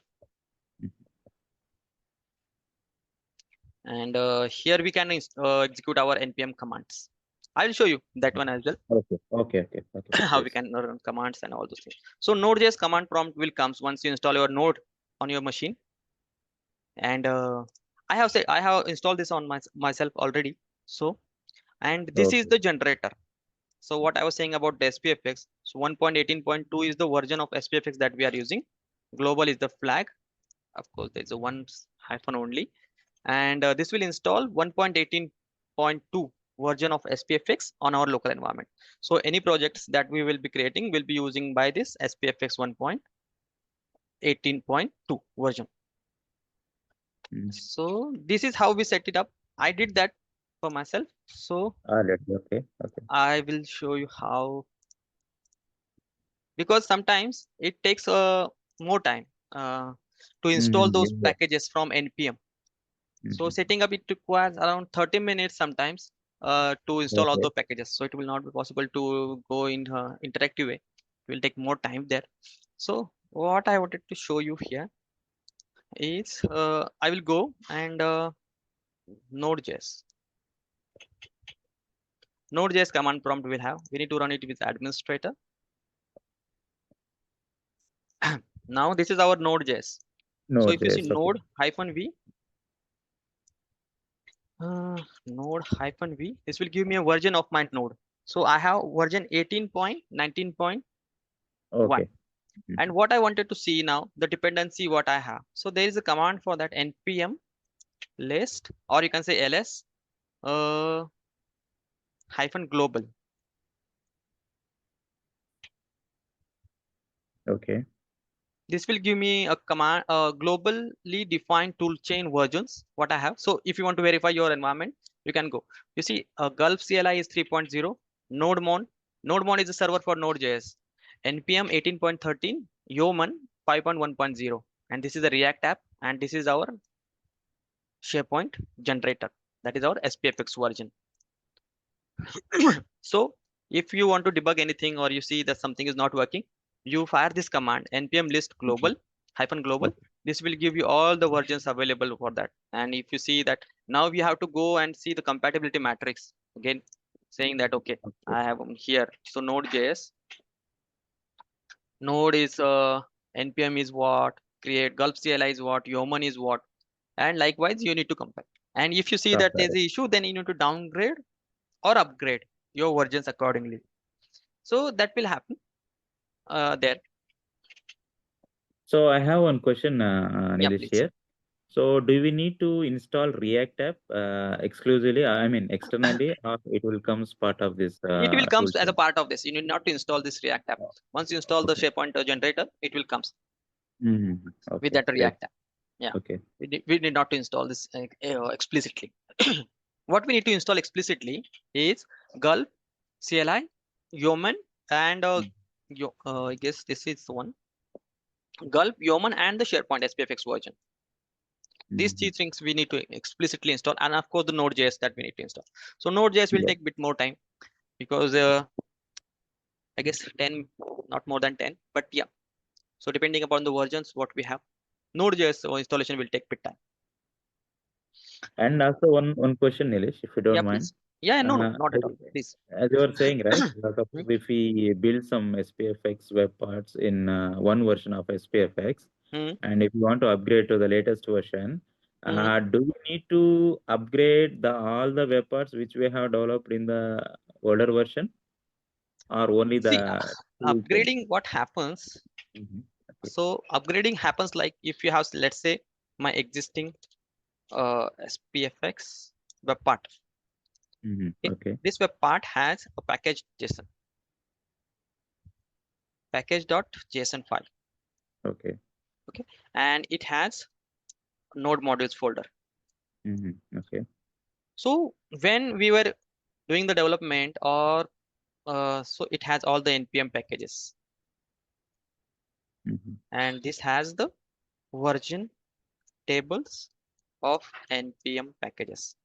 and here we can execute our npm commands. I will show you that one as well. Okay. Okay. Okay. Okay. How we Yes. can run commands and all those things. So Node.js command prompt will comes once you install your Node on your machine. And I have installed this on myself already. So, and this is Okay. the generator. So what I was saying about the SPFX. So 1.18.2 is the version of SPFX that we are using. Global is the flag. Of course, there's a one hyphen only. And this will install 1.18.2 version of SPFX on our local environment. So any projects that we will be creating will be using by this SPFX 1.18.2 version. So this is how we set it up. I did that for myself. So Okay. Okay. I will show you how, because sometimes it takes more time to install those Yeah. packages from npm. So Mhm. setting up it requires around 30 minutes sometimes to install all Okay. the packages. So it will not be possible to go in interactive way. It will take more time there. So what I wanted to show you here is I will go and Node.js. Node.js command prompt will have. We need to run it with administrator. Now this is our Node.js. So if you see Node.js. Okay. node hyphen v, node hyphen v, this will give me a version of my node. So I have version 18.19.1. Okay. And what I wanted to see now, the dependency what I have. So there is a command for that npm list, or you can say ls hyphen global. Okay. This will give me a command, globally defined toolchain versions, what I have. So if you want to verify your environment, you can go. You see, Gulf CLI is 3.0, NodeMon. NodeMon is a server for Node.js. NPM 18.13, Yeoman 5.1.0. And this is the React app. And this is our SharePoint generator. That is our SPFX version. So if you want to debug anything, or you see that something is not working, you fire this command npm list global hyphen global. Okay. This will give you all the versions available for that. And if you see that, now we have to go and see the compatibility matrix again, saying that okay, Okay. I have here. So Node.js, node is npm is what, create gulp CLI is what, yeoman is what, and likewise you need to compare. And if you see that Software. there's an issue, then you need to downgrade or upgrade your versions accordingly. So that will happen there. So I have one question, Yeah, Nilesh please. here. So do we need to install React app exclusively, I mean externally, or it will comes part of this It will comes as a toolchain? part of this. You need not to install this React app. Once you install the Okay. SharePoint generator, it will comes with Okay, that great. React app. Yeah, Okay. we need not to install this explicitly. What we need to install explicitly is Gulp, CLI, Yeoman, and I guess this is the one. Gulp, Yeoman, and the SharePoint SPFx version. These three Mhm. things we need to explicitly install, and of course the Node.js that we need to install. So Node.js will Yeah. take a bit more time because I guess 10, not more than 10, but yeah. So depending upon the versions what we have, Node.js installation will take bit time. And also one question, Nilesh, if you Yeah, don't mind. please. Yeah, no, Uh, not as at all. Please. as you were saying, right? Hmm. Suppose if we build some SPFX web parts in one version of SPFX, Hmm. and if you want to upgrade to the latest version, Hmm. do we need to upgrade the all the web parts which we have developed in the older version, or only See, the tool chain? upgrading what happens? Okay. So upgrading happens like if you have, let's say, my existing SPFX web part. Okay. Okay. This web part has a package JSON, package.json file. Okay. Okay, and it has node modules folder. Okay. So when we were doing the development, or so it has all the npm packages, Mhm. and this has the version tables of npm packages.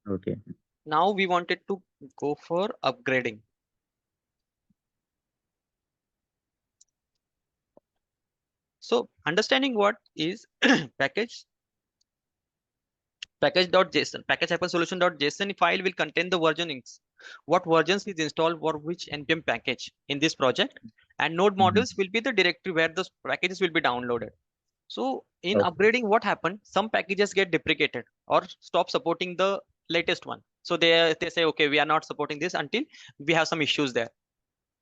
Okay. Now we wanted to go for upgrading. So understanding what is package.json, package-solution.json file will contain the versionings, what versions is installed for which npm package in this project, and node Mhm. modules will be the directory where the packages will be downloaded. So in Okay. upgrading, what happened? Some packages get deprecated or stop supporting the latest one. So they say, okay, we are not supporting this until we have some issues there.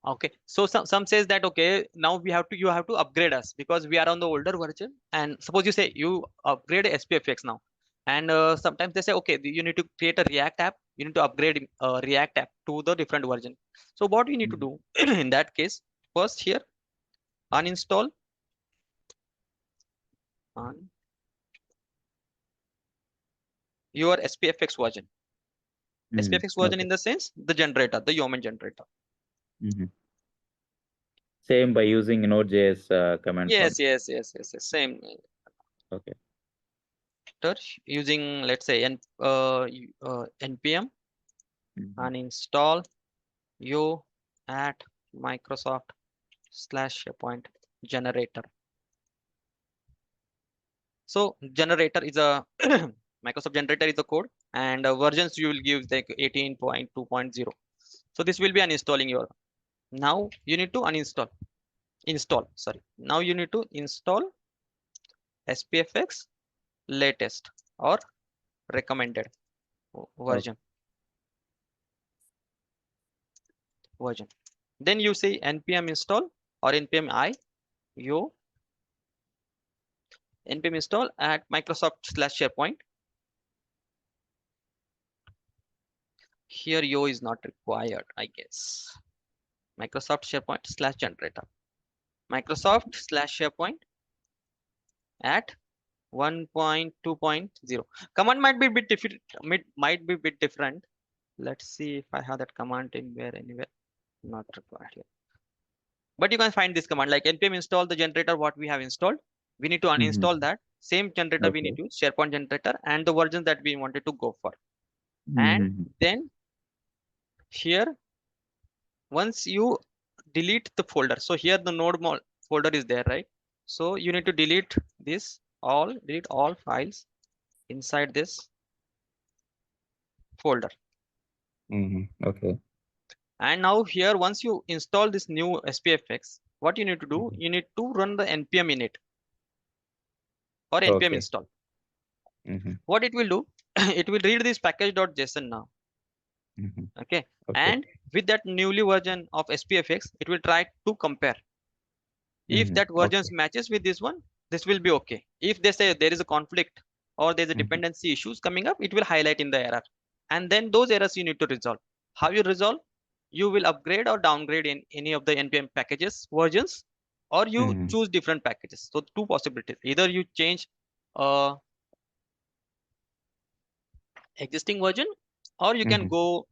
Okay, so some says that okay, now you have to upgrade us because we are on the older version. And suppose you say you upgrade SPFX now, and sometimes they say okay, you need to create a React app. You need to upgrade React app to the different version. So what we need to Mhm. do in that case, first here uninstall on your SPFX version. SPFX version Okay. in the sense the generator, the Yeoman generator. Mhm. Same by using Node.js commands Yes, only. yes, yes, yes, yes. Same Okay. using let's say npm Mhm. uninstall you at Microsoft slash SharePoint generator. So generator is a Microsoft generator is the code, and versions you will give like 18.2.0. So this will be uninstalling your. Now you need to install. Sorry. Now you need to install SPFX latest or recommended Okay. version. Then you say npm install or npm yo npm install at Microsoft slash SharePoint. Here yo is not required, I guess. Microsoft SharePoint slash generator. Microsoft slash SharePoint at 1.2.0. Command might be a bit different. Might be a bit different. Let's see if I have that command anywhere. Not required here. But you can find this command like npm install the generator what we have installed. We need to Mhm. uninstall that. Same generator we need Okay. to use, SharePoint generator, and the versions that we wanted to go for. And Mhm. then here, once you delete the folder, so here the folder is there, right? So you need to delete delete all files inside this folder. Okay. And now here, once you install this new SPFX, what you need to do, Mhm. you need to run the npm init or npm Okay. install. Mhm. What it will do, it will read this package.json now. Mhm. Okay. Okay. And with that newly version of SPFX, it will try to compare. If Mhm. that versions Okay. matches with this one, this will be okay. If they say there is a conflict or there's a Mhm. dependency issues coming up, it will highlight in the error. And then those errors you need to resolve. How you resolve? You will upgrade or downgrade in any of the npm packages versions, or you Mhm. choose different packages. So two possibilities: either you change uh, existing version, or you can Mhm. go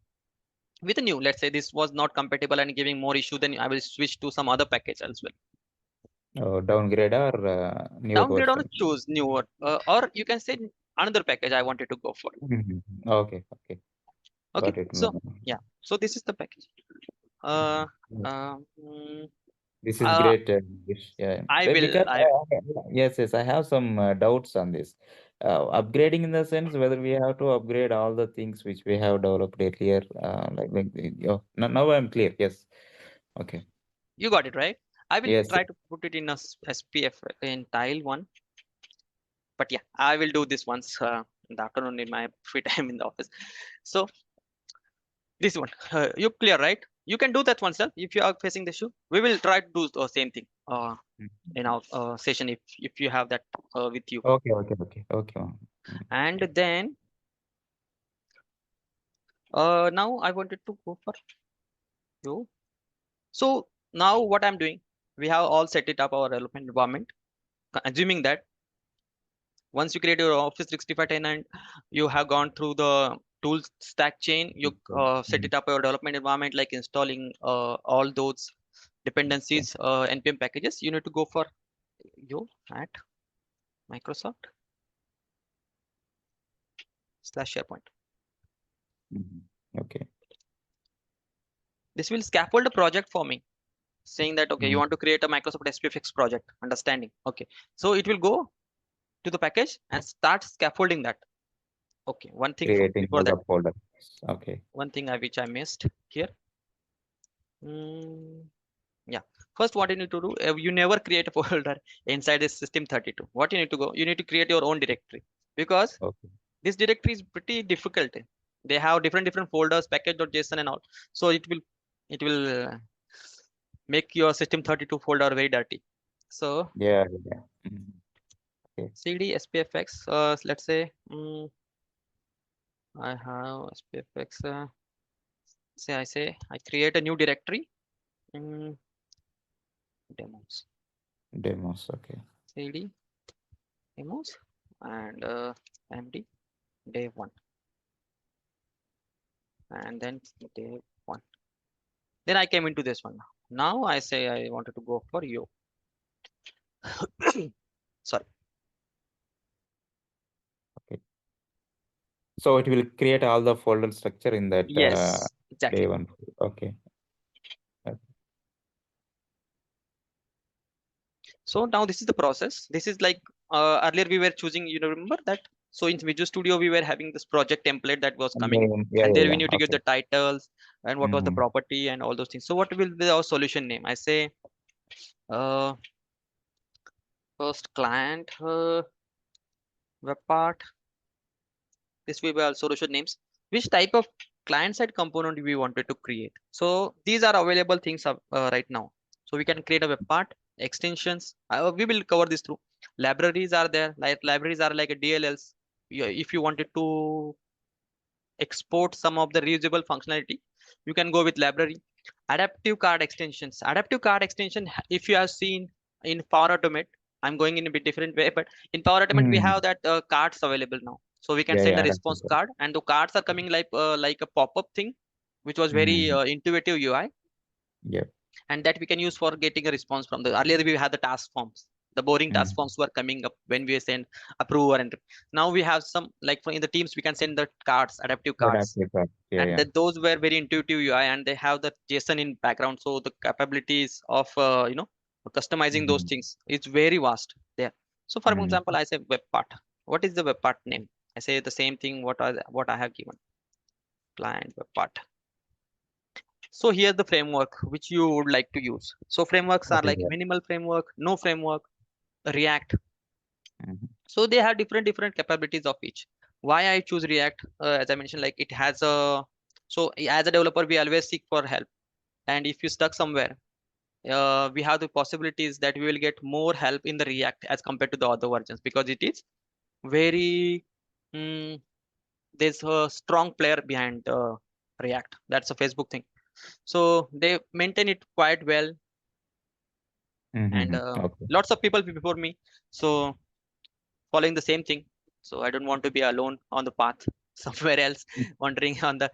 with a new. Let's say this was not compatible and giving more issue, then I will switch to some other package as well. Oh, downgrade or newer Downgrade or version. choose newer, or you can say another package I wanted to go for. Mhm. Okay. Okay. Okay, Got it. so yeah, so this is the package. uh, Mhm. mm, This is uh great. Yeah, I will because I yes, yes, I have some doubts on this. Upgrading in the sense whether we have to upgrade all the things which we have developed earlier. Now I'm clear. Yes. Okay. You got it right. I will Yes. try to put it in a spf in tile one, but yeah, I will do this once in the afternoon in my free time in the office. So this one, you clear right? You can do that one, sir. If you are facing the issue, we will try to do the same thing in our session, if you have that with you. Okay. Okay. Okay. Okay. And then now I wanted to go for you. So now what I'm doing, we have all set it up our development environment, assuming that once you create your Office 365 and you have gone through the tools stack chain, you set it up your development environment, like installing all those Okay. dependencies, npm packages. You need to go for you at Microsoft/SharePoint. Mhm. Okay. This will scaffold a project for me, saying that okay, you Mhm. want to create a Microsoft SPFx project. Understanding? Okay, so it will go to the package and start scaffolding that. Okay, one thing Creating before all that, the folders. Okay. one thing which I missed here. Mm, yeah, first what you need to do, you never create a folder inside this system 32. What you need to go, you need to create your own directory, because Okay. this directory is pretty difficult. They have different folders, package.json and all. So it will make your system 32 folder very dirty. So Yeah. Yeah. Mhm. Okay. cd spfx, let's say I have spfx, say I create a new directory, mm, demos, Demos. Okay. cd demos, and md day one, and then day one. Then I came into this one. Now I say I wanted to go for you. Sorry. Okay. So it will create all the folder structure in that Yes, day exactly. one. Okay. So now this is the process. This is like earlier we were choosing, you know, remember that? So in Visual Studio, we were having this project template that was And coming, then, yeah, and yeah, there we yeah. need to give Okay. the titles and what was the Mm-hmm. property and all those things. So what will be our solution name? I say uh, first client web part. This will be our solution names. Which type of client side component we wanted to create. So these are available things right now. So we can create a web part, extensions. We will cover this through. Libraries are there. Like libraries are like a DLLs. If you wanted to export some of the reusable functionality, you can go with library. Adaptive card extensions. Adaptive card extension, if you have seen in Power Automate, I'm going in a bit different way, but in Power Automate we Mm. have that cards available now. So we can Yeah, send yeah. a That's response okay. card, and the cards are coming like a pop-up thing, which was very Mm. intuitive UI, Yeah. and that we can use for getting a response from the earlier we had the task forms. The boring task Mm. forms were coming up when we send approver, and now we have some, like for in the teams we can send the cards, adaptive Yeah, that's cards, it. Yeah, and yeah. that those were very intuitive UI, and they have the JSON in background, so the capabilities of customizing those Mm. things is very vast there. So for Mm. example, I say web part. What is the web part name? I say the same thing what I have given, client web part. So here's the framework which you would like to use. So frameworks are What is like that? minimal framework, no framework, React, Mm. So they have different capabilities of each. Why I choose React, as I mentioned, like it has a, so as a developer we always seek for help, and if you stuck somewhere, we have the possibilities that we will get more help in the React as compared to the other versions, because it is very mm, there's a strong player behind React. That's a Facebook thing. So they maintain it quite well, and Okay. lots of people before me, so following the same thing. So I don't want to be alone on the path somewhere else, wandering on the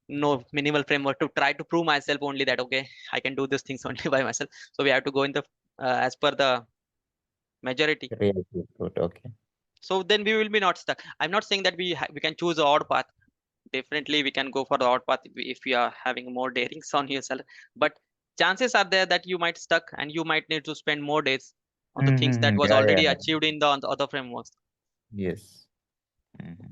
no minimal framework to try to prove myself only that okay, I can do these things only by myself. So we have to go in the as per the majority. Really good. Okay. So then we will be not stuck. I'm not saying that we can choose the odd path. Definitely we can go for the odd path if you are having more datings on yourself, but chances are there that you might stuck and you might need to spend more days on the things that was Yeah, already yeah. achieved in the on the other frameworks. Yes. Mm-hmm.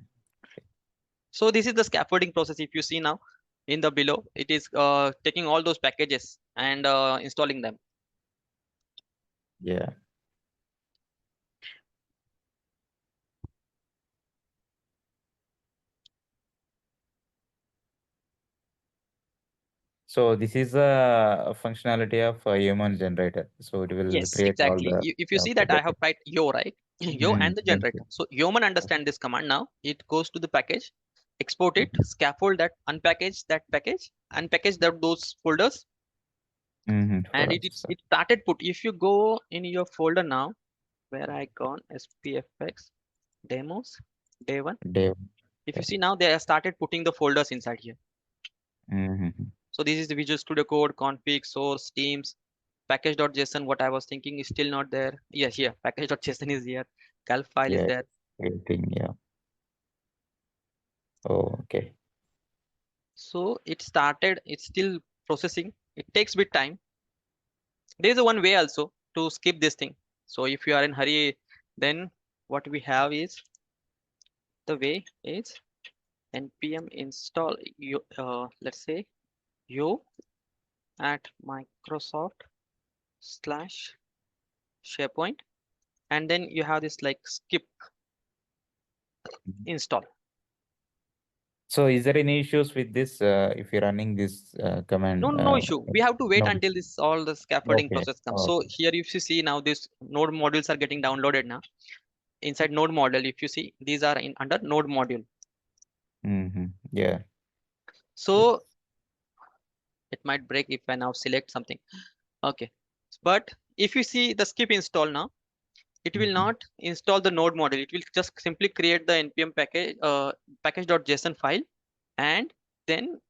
So this is the scaffolding process. If you see now in the below, it is taking all those packages and installing them. Yeah. So this is a functionality of a human generator. So it will Yes, create all exactly. the If you see okay, that I get have it. typed yo, right? Yo and the Yes, generator. yes. So human understand this command now. It goes to the package, export it, scaffold that, unpackage that package, unpackage those folders, For and us. it started put. If you go in your folder now, where I gone, SPFX demos, day one. Day. If you see now, they have started putting the folders inside here. Mm-hmm. So this is the Visual Studio Code, config, source, teams, package.json. What I was thinking is still not there. Yes, here, package.json is here. Gulf file is Yeah. there. Creating. Yeah. Oh, okay. So it started, it's still processing. It takes bit time. There is a one way also to skip this thing. So if you are in hurry, then what we have is the way is npm install you let's say you at Microsoft slash SharePoint, and then you have this like skip Mhm. install. So is there any issues with this if you're running this No, command? no issue. We have to wait No. until this all the scaffolding Okay. process comes. So Okay. here if you see now this node modules are getting downloaded now. Inside node module, if you see these are in under node module. Yeah. Yes. So it might break if I now select something. Okay. But if you see the skip install now, it will Mm-hmm. not install the node module. It will just simply create the npm package package.json file, and then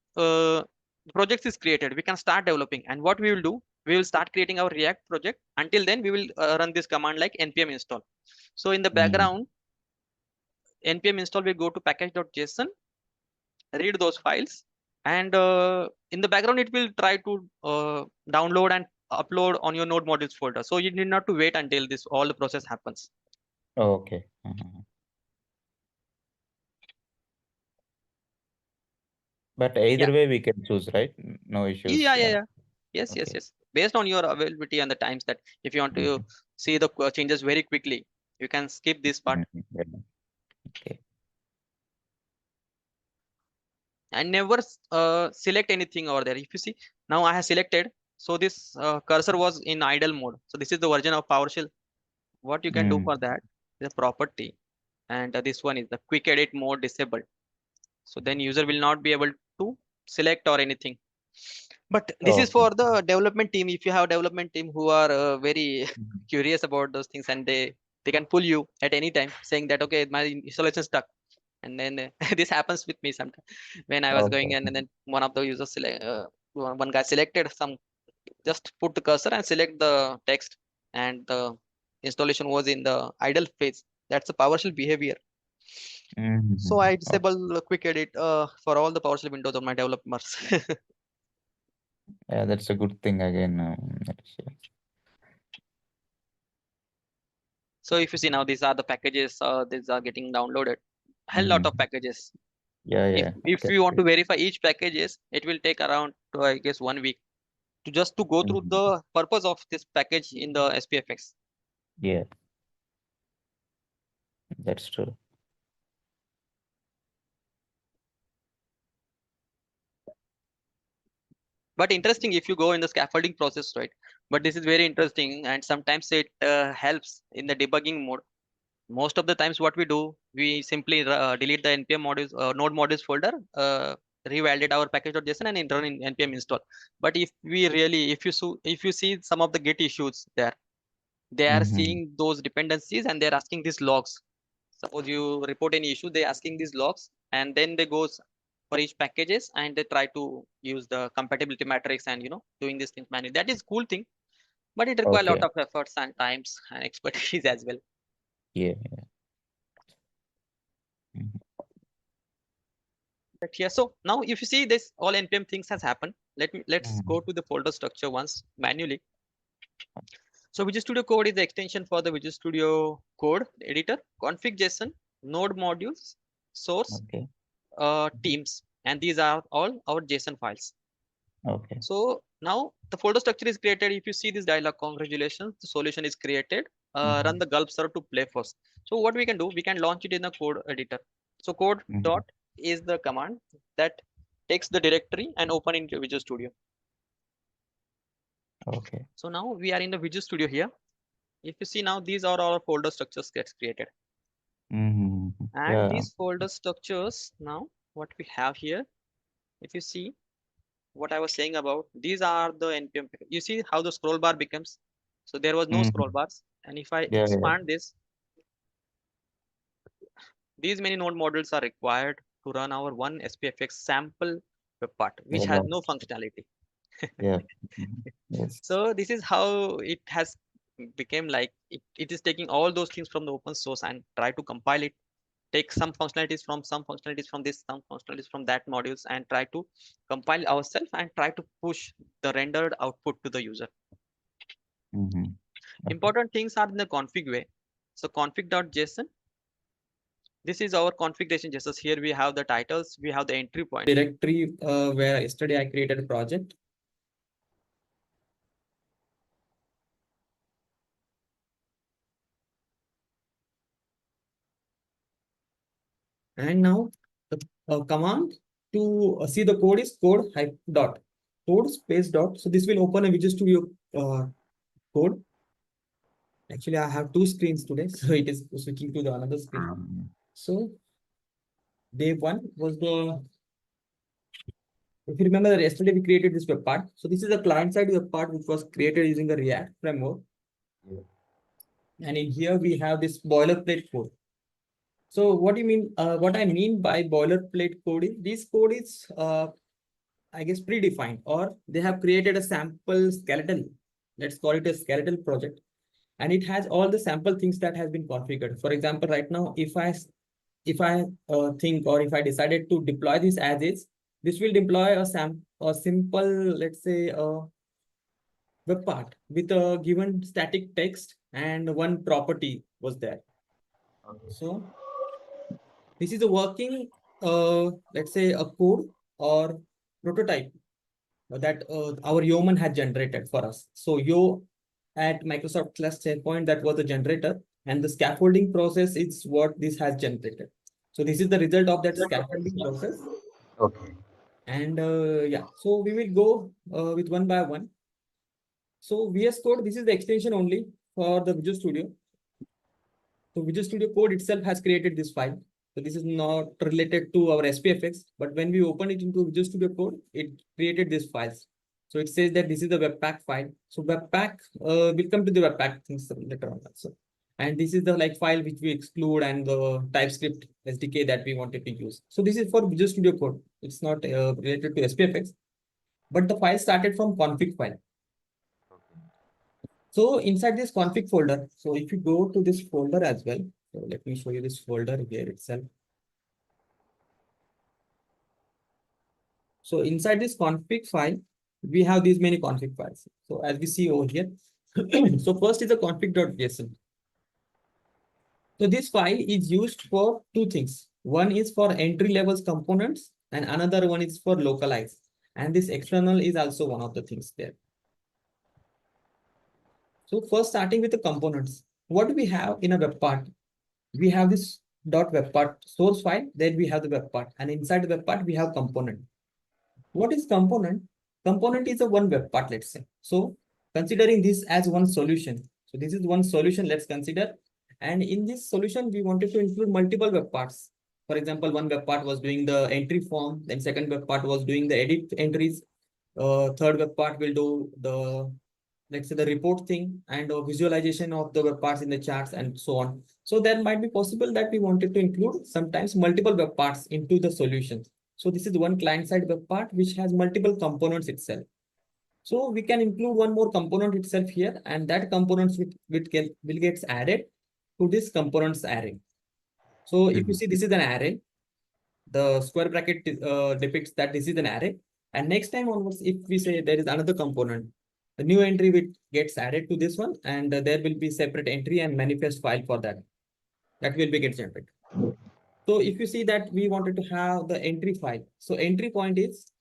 project is created. We can start developing, and what we will do, we will start creating our React project. Until then we will run this command like npm install. So in the Mm-hmm. background, npm install will go to package.json, read those files, and in the background it will try to download and upload on your node modules folder. So you need not to wait until this all the process happens. Okay. But Yeah, either way, we can choose, right? No yeah, issues. yeah, yeah. Yes, yes, Okay. yes. Based on your availability and the times that if you want to Mhm. see the changes very quickly, you can skip this part Yeah. Okay. and never select anything over there. If you see now I have selected, so this cursor was in idle mode. So this is the version of PowerShell. What you can do Mm. for that is a property, and this one is the quick edit mode disabled. So then user will not be able to select or anything. But this is Okay. for the development team. If you have development team who are very Mhm. curious about those things, and they can pull you at any time saying that okay, my installation stuck, and then this happens with me sometimes when I was going Okay. in, and then one of the users one guy selected some, just put the cursor and select the text, and the installation was in the idle phase. That's a PowerShell behavior. So I Okay. disable quick edit for all the PowerShell windows on my developers. Yeah, that's a good thing again. So if you see now, these are the packages. These are getting downloaded. Hell lot of Mhm. packages. Yeah, If yeah. if That's you want to it. verify each packages, it will take around I guess 1 week to just to go through Mhm. the purpose of this package in the SPFX. Yeah. That's true. But interesting if you go in the scaffolding process, right? But this is very interesting, and sometimes it helps in the debugging mode. Most of the times what we do, we simply delete the npm modules node modules folder, revalidate our package.json and run in npm install. But if we really, if you see some of the git issues there, they are Mm-hmm. seeing those dependencies and they're asking these logs. Suppose you report any issue, they asking these logs, and then they goes for each packages and they try to use the compatibility matrix and doing these things manually. That is cool thing, but it requires a lot Okay. of efforts and times and expertise as well. Yeah. Mhm. But yeah, so now if you see this all npm things has happened, let's Mhm. go to the folder structure once manually. So Visual Studio Code is the extension for the Visual Studio Code editor, config JSON, node modules, source, Okay. teams, and these are all our JSON files. Okay. So now the folder structure is created. If you see this dialog, congratulations, the solution is created. Run Mhm. the gulp serve to play first. So what we can do, we can launch it in the code editor. So code dot Mhm. is the command that takes the directory and open into Visual Studio. Okay. So now we are in the Visual Studio here. If you see now, these are our folder structures gets created. Mm-hmm. And Yeah. these folder structures now, what we have here, if you see what I was saying about, these are the npm. You see how the scroll bar becomes. So there was no scroll Mm-hmm. bars. And if I Yeah. Yeah. expand this, these many node modules are required to run our one SPFX sample web part, which Yeah. has no functionality. Yeah. Mhm. Yes. So this is how it has became like it is taking all those things from the open source and try to compile it, take some functionalities from this, some functionalities from that modules, and try to compile ourselves and try to push the rendered output to the user. Mm-hmm. Okay. Important things are in the config way. So config.json, this is our configuration JSON. Here we have the titles, we have the entry point directory where yesterday I created a project. And now the command to see the code is code hype dot code space dot. So this will open a Visual Studio code. Actually, I have two screens today, so it is switching to the another screen. So day one was the, if you remember that yesterday we created this web part. So this is the client side web part which was created using the React framework. Yeah. And in here we have this boilerplate code. So what do you mean? What I mean by boilerplate code is this code is I guess predefined, or they have created a sample skeleton. Let's call it a skeleton project, and it has all the sample things that has been configured. For example, right now, if I think, or if I decided to deploy this as is, this will deploy a simple, let's say, web part with a given static text and one property was there. Okay. So this is a working, let's say, a code or prototype that our human had generated for us. So you at Microsoft Class SharePoint, that was the generator, and the scaffolding process is what this has generated. So this is the result of that scaffolding process. Okay. And yeah, so we will go with one by one. So VS Code, this is the extension only for the Visual Studio. So Visual Studio Code itself has created this file. So this is not related to our SPFX, but when we open it into Visual Studio Code, it created these files. So it says that this is the Webpack file. So Webpack, we'll come to the Webpack things later on also. And this is the like file which we exclude and the TypeScript SDK that we wanted to use. So this is for Visual Studio Code. It's not related to SPFX, but the file started from config file. So inside this config folder, so if you go to this folder as well, so let me show you this folder here itself. So inside this config file, we have these many config files. So as we see over here, so first is the config.json. So this file is used for two things. One is for entry levels components and another one is for localize. And this external is also one of the things there. So first starting with the components, what do we have in a web part? we have this dot web part source file, then we have the web part, and inside the web part we have component. What is component? Component is a one web part, let's say. So considering this as one solution. So this is one solution, let's consider. And in this solution, we wanted to include multiple web parts. For example, one web part was doing the entry form, then second web part was doing the edit entries. Third web part will do the, let's say, the report thing and visualization of the web parts in the charts and so on. So that might be possible that we wanted to include sometimes multiple web parts into the solution. So this is one client-side web part which has multiple components itself. So we can include one more component itself here, and that components will get added to this components array. So if you see, this is an array. The square bracket depicts that this is an array. And next time onwards, if we say there is another component, the new entry which gets added to this one, and there will be separate entry and manifest file for that. That will be get generated. So if you see that we wanted to have the entry file. So entry point is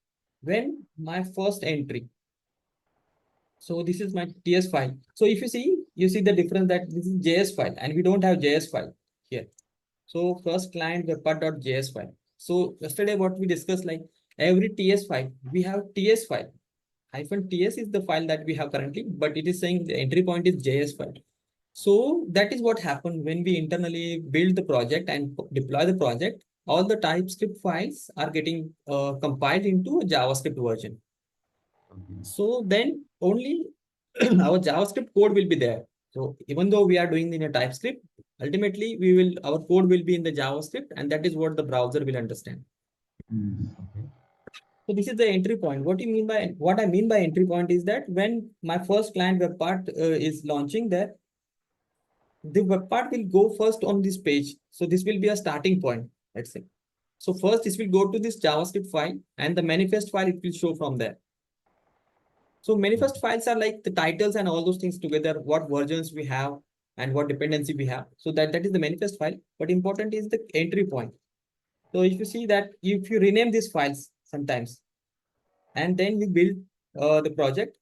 when my first entry. So this is my TS file. So if you see the difference that this is JS file and we don't have JS file here. So first client webpath.js file. So yesterday what we discussed, like every TS file, we have TS file. -ts is the file that we have currently, but it is saying the entry point is JS file. So that is what happened when we internally build the project and deploy the project. All the TypeScript files are getting compiled into a JavaScript version. So then only our JavaScript code will be there. So even though we are doing in a TypeScript, ultimately our code will be in the JavaScript, and that is what the browser will understand. Okay. So this is the entry point. What I mean by entry point is that when my first client web part is launching there, the web part will go first on this page. So this will be a starting point, let's say. So first this will go to this JavaScript file, and the manifest file it will show from there. So manifest files are like the titles and all those things together, what versions we have and what dependency we have. So that is the manifest file. But important is the entry point. So if you see that if you rename these files sometimes, and then we build the project,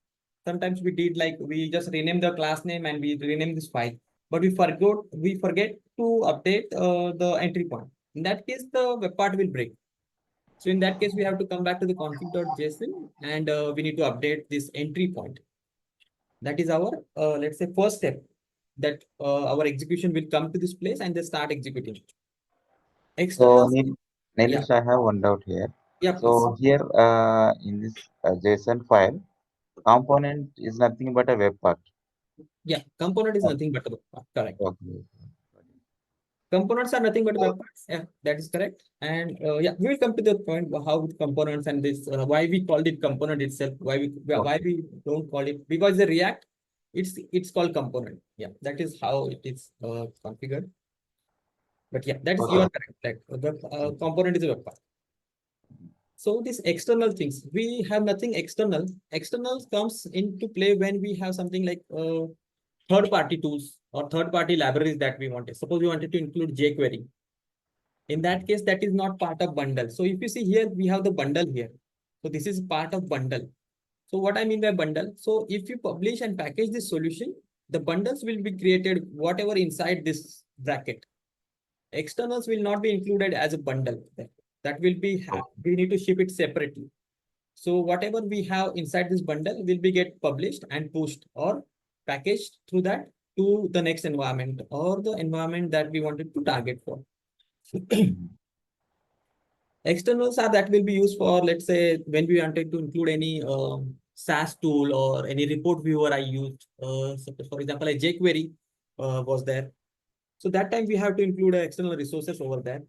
sometimes we did like we just rename the class name and we rename this file, but we forget to update the entry point. In that case, the web part will break. So in that case, we have to come back to the config.json and we need to update this entry point. That is our, let's say, first step that our execution will come to this place and they start executing. So, Externals, yeah, Nilesh, I have one doubt here. yeah, please. So here in this JSON file, component is nothing but a web part. Yeah, component is nothing but a web part. Correct. Okay. Components are nothing but web parts. Yeah, that is correct. And yeah, we will come to the point how components and this why we called it component itself. Why we don't call it, because the React, it's called component. Yeah, that is how it is configured. But yeah, that is you Okay. are correct. Like the component is a web part. So these external things, we have nothing external. External comes into play when we have something like third-party tools or third-party libraries that we wanted. Suppose we wanted to include jQuery. In that case, that is not part of bundle. So if you see here, we have the bundle here. So this is part of bundle. So what I mean by bundle, so if you publish and package this solution, the bundles will be created whatever inside this bracket. Externals will not be included as a bundle. That will be, we need to ship it separately. So whatever we have inside this bundle will be get published and pushed or packaged through that to the next environment or the environment that we wanted to target for. Externals are that will be used for, let's say, when we wanted to include any SaaS tool or any report viewer I used. For example, a jQuery was there. So that time we have to include external resources over there.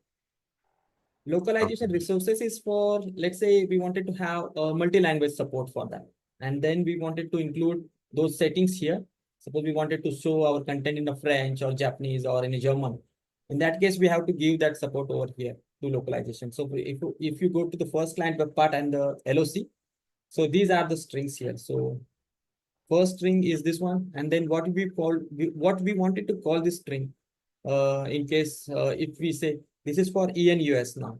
Localization resources is for, let's say, we wanted to have multi-language support for that. And then we wanted to include those settings here. Suppose we wanted to show our content in a French or Japanese or in a German. In that case, we have to give that support over here to localization. So if you go to the first client web part and the LOC, so these are the strings here. So first string is this one, and then what we wanted to call this string. In case if we say this is for ENUS now.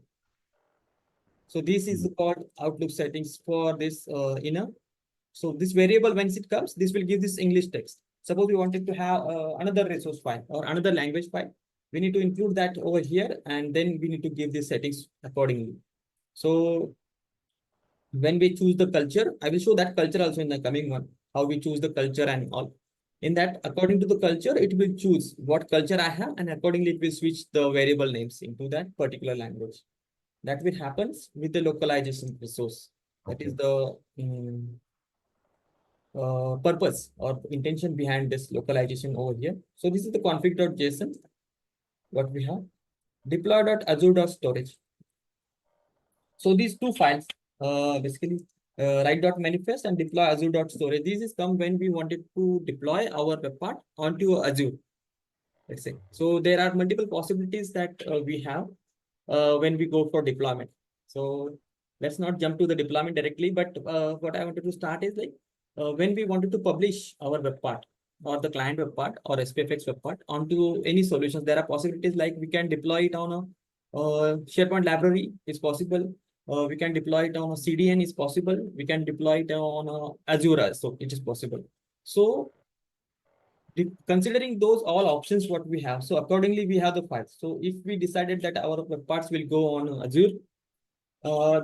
So this is called Outlook settings for this inner. So this variable, once it comes, this will give this English text. Suppose we wanted to have another resource file or another language file. we need to include that over here, and then we need to give the settings accordingly. So when we choose the culture, I will show that culture also in the coming one, how we choose the culture and all. In that, according to the culture, it will choose what culture I have, and accordingly it will switch the variable names into that particular language. That will happens with the localization resource. That is the purpose or intention behind this localization over here. So this is the config.json, what we have. Deploy.azure.storage. So these two files, basically write.manifest and deploy azure.storage. This is come when we wanted to deploy our web part onto Azure, let's say. So there are multiple possibilities that we have when we go for deployment. So let's not jump to the deployment directly, but what I wanted to start is like when we wanted to publish our web part or the client web part or SPFX web part onto any solutions, there are possibilities like we can deploy it on a SharePoint library is possible. We can deploy it on a CDN is possible. We can deploy it on a Azure, so it is possible. So considering those all options what we have, so accordingly we have the files. So if we decided that our web parts will go on Azure,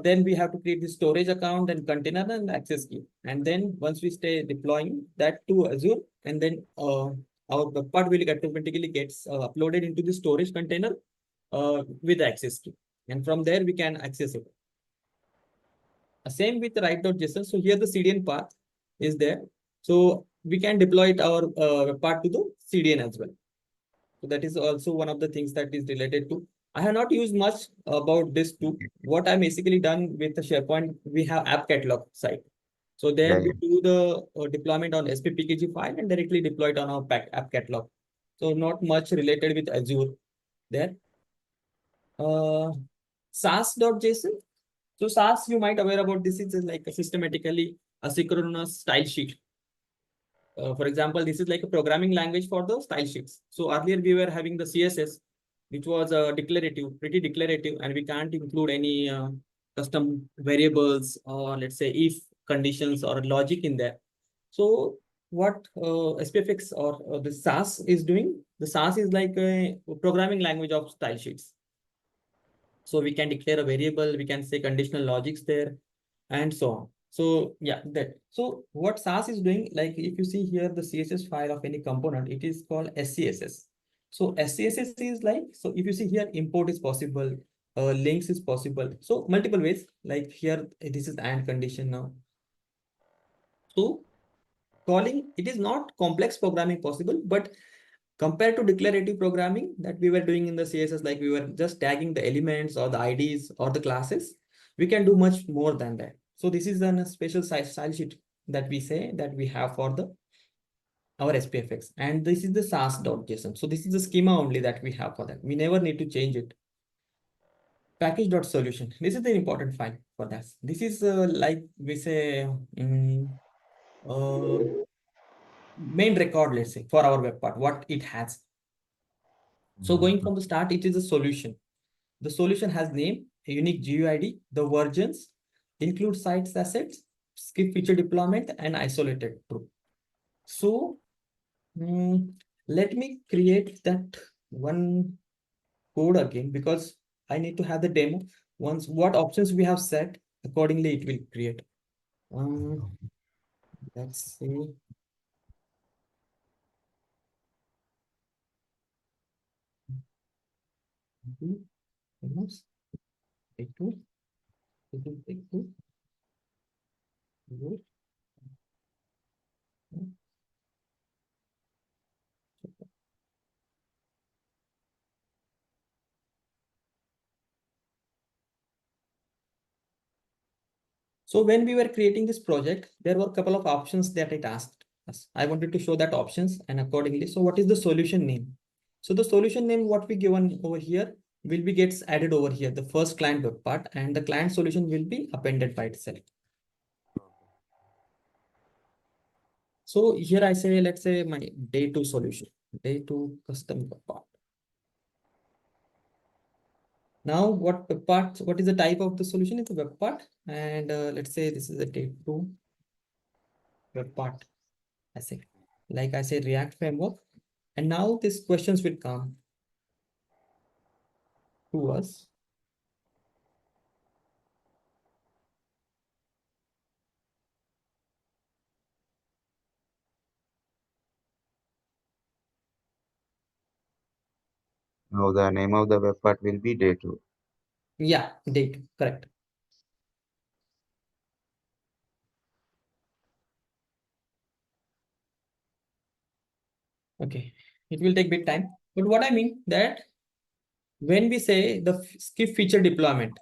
then we have to create the storage account and container and access key. And then once we stay deploying that to Azure, and then our web part will automatically gets uploaded into the storage container with access key. And from there we can access it. Same with write.json. So here the CDN path is there. So we can deploy it our part to the CDN as well. So that is also one of the things that is related to. I have not used much about this too. What I basically done with the SharePoint, we have app catalog site. So there we do the deployment on SPPKG file and directly deploy it on our app catalog. So not much related with Azure there. SAS.json. So SAS, you might aware about this is like a systematically asynchronous style sheet. For example, this is like a programming language for the style sheets. So earlier we were having the CSS, which was declarative, pretty declarative, and we can't include any custom variables or let's say if conditions or logic in there. So what SPFX or the SAS is doing, the SAS is like a programming language of style sheets. So we can declare a variable, we can say conditional logics there, and so on. So yeah, that. So what SAS is doing, like if you see here the CSS file of any component, it is called SCSS. So SCSS is like, so if you see here, import is possible, links is possible. So multiple ways, like here, this is and condition now. So calling, it is not complex programming possible, but compared to declarative programming that we were doing in the CSS, like we were just tagging the elements or the IDs or the classes, we can do much more than that. So this is a special style sheet that we say that we have for the our SPFX, and this is the SAS.json. So this is the schema only that we have for that. We never need to change it. Package.solution. This is the important file for that. This is like we say main record, let's say, for our web part, what it has. So going from the start, it is a solution. The solution has name, a unique GUID, the versions, include sites assets, skip feature deployment, and isolated true. So let me create that one code again because I need to have the demo. Once what options we have set, accordingly it will create. Let's see. Take two. So when we were creating this project, there were a couple of options that it asked us. I wanted to show that options and accordingly. So what is the solution name? So the solution name, what we given over here will be gets added over here, the first client web part, and the client solution will be appended by itself. So here I say, let's say my day two solution, day two custom web part. Now what is the type of the solution? It's a web part. And let's say this is a day two web part. I say React framework. And now these questions will come. to us. Now the name of the web part will be day 2. Yeah, date, correct. Okay, it will take bit time. But what I mean that when we say the skip feature deployment,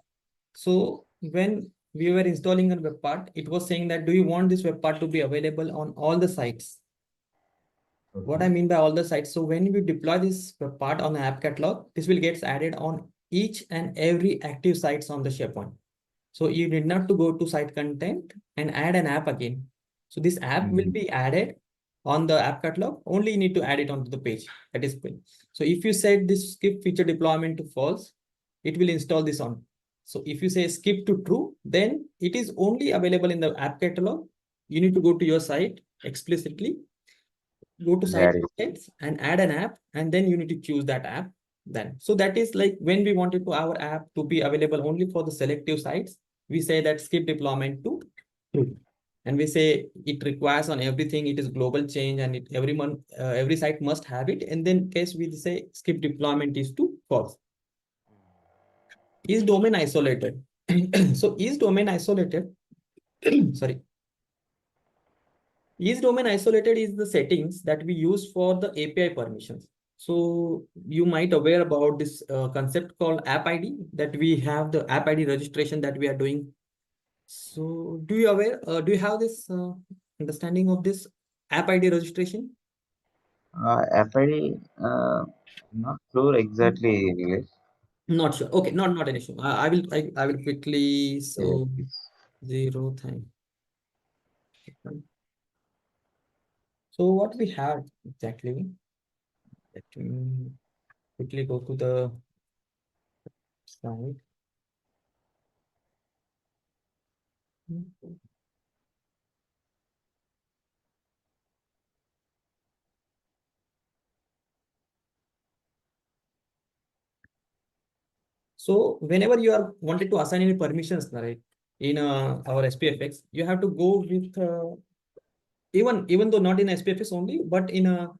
so when we were installing a web part, it was saying that do you want this web part to be available on all the sites? What I mean by all the sites, so when we deploy this part on the app catalog, this will get added on each and every active sites on the SharePoint. So you need not to go to site content and add an app again. So this app will be added on the app catalog. Only you need to add it onto the page. That is good. So if you set this skip feature deployment to false, it will install this on. So if you say skip to true, then it is only available in the app catalog. You need to go to your site explicitly, go to site contents and add an app, and then you need to choose that app then. So that is like when we wanted to our app to be available only for the selective sites, we say that skip deployment to true. And we say it requires on everything, it is global change and every site must have it. And then case we say skip deployment is to false. Is domain isolated? So is domain isolated? Sorry. Is domain isolated is the settings that we use for the API permissions. So you might aware about this concept called app ID, that we have the app ID registration that we are doing. So do you have this understanding of this app ID registration? FID, not sure exactly, English. Not sure. Okay, not an issue. I will quickly, so Yes. zero time. So what we have exactly, let me quickly go to the slide. So whenever you are wanted to assign any permissions, right, in our SPFX, you have to go with even though not in SPFX only, but in a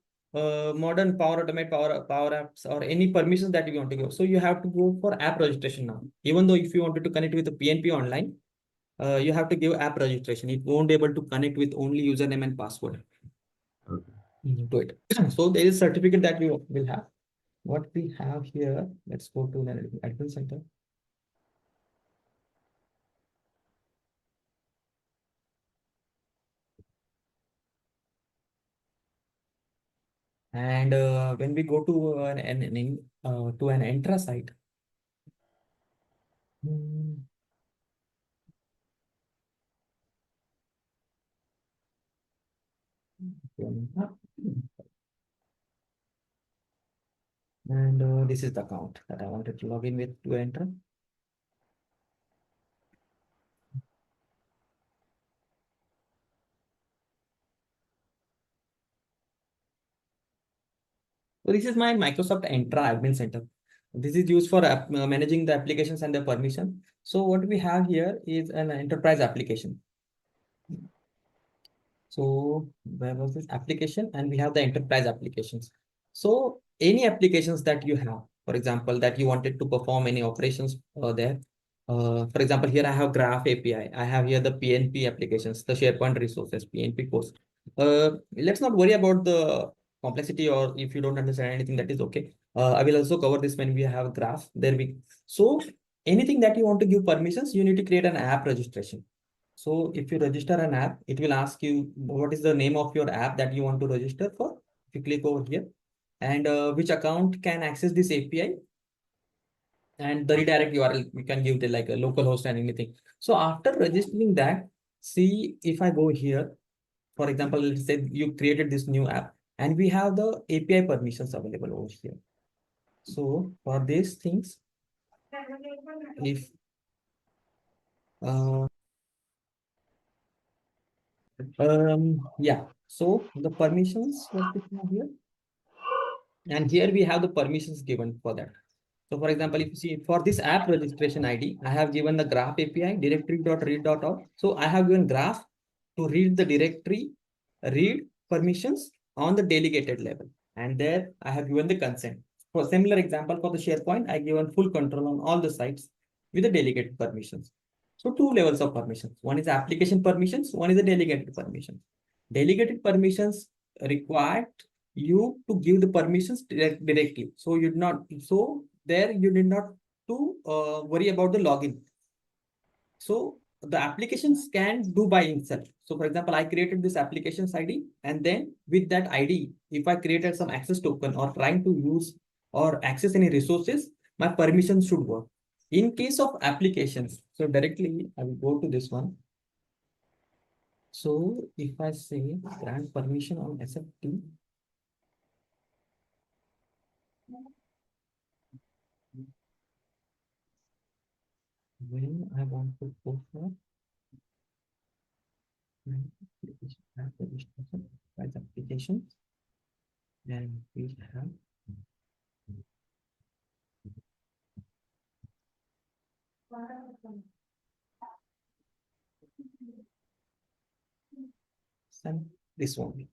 modern Power Automate, Power Apps, or any permissions that you want to go. So you have to go for app registration now. Even though if you wanted to connect with the PNP online, you have to give app registration. It won't be able to connect with only username and password. Okay. To it. So there is certificate that we will have. What we have here, let's go to the admin center. And when we go to an Entra site, and this is the account that I wanted to log in with to Entra. So this is my Microsoft Entra admin center. This is used for managing the applications and the permission. So what we have here is an enterprise application. So where was this application? And we have the enterprise applications. So any applications that you have, for example, that you wanted to perform any operations there. For example, here I have Graph API. I have here the PNP applications, the SharePoint resources, PNP course. Let's not worry about the complexity, or if you don't understand anything, that is okay. I will also cover this when we have Graph. So anything that you want to give permissions, you need to create an app registration. So if you register an app, it will ask you what is the name of your app that you want to register for. If you click over here, and which account can access this API, and the redirect URL, you can give it like a local host and anything. So after registering that, see if I go here, for example, let's say you created this new app and we have the API permissions available over here. So for these things, if yeah, so the permissions, what we have here, and here we have the permissions given for that. So for example, if you see for this app registration ID, I have given the graph API directory.read.out. So I have given graph to read the directory, read permissions on the delegated level. And there I have given the consent. For similar example, for the SharePoint, I given full control on all the sites with the delegated permissions. So two levels of permissions. One is application permissions, one is the delegated permissions. Delegated permissions required you to give the permissions directly. So you not there you need not to worry about the login. So the applications can do by itself. So for example, I created this applications ID, and then with that ID, if I created some access token or trying to use or access any resources, my permissions should work. In case of applications, so directly I will go to this one. So if I say grant permission on SFT, when I want to go for application, and we have this one.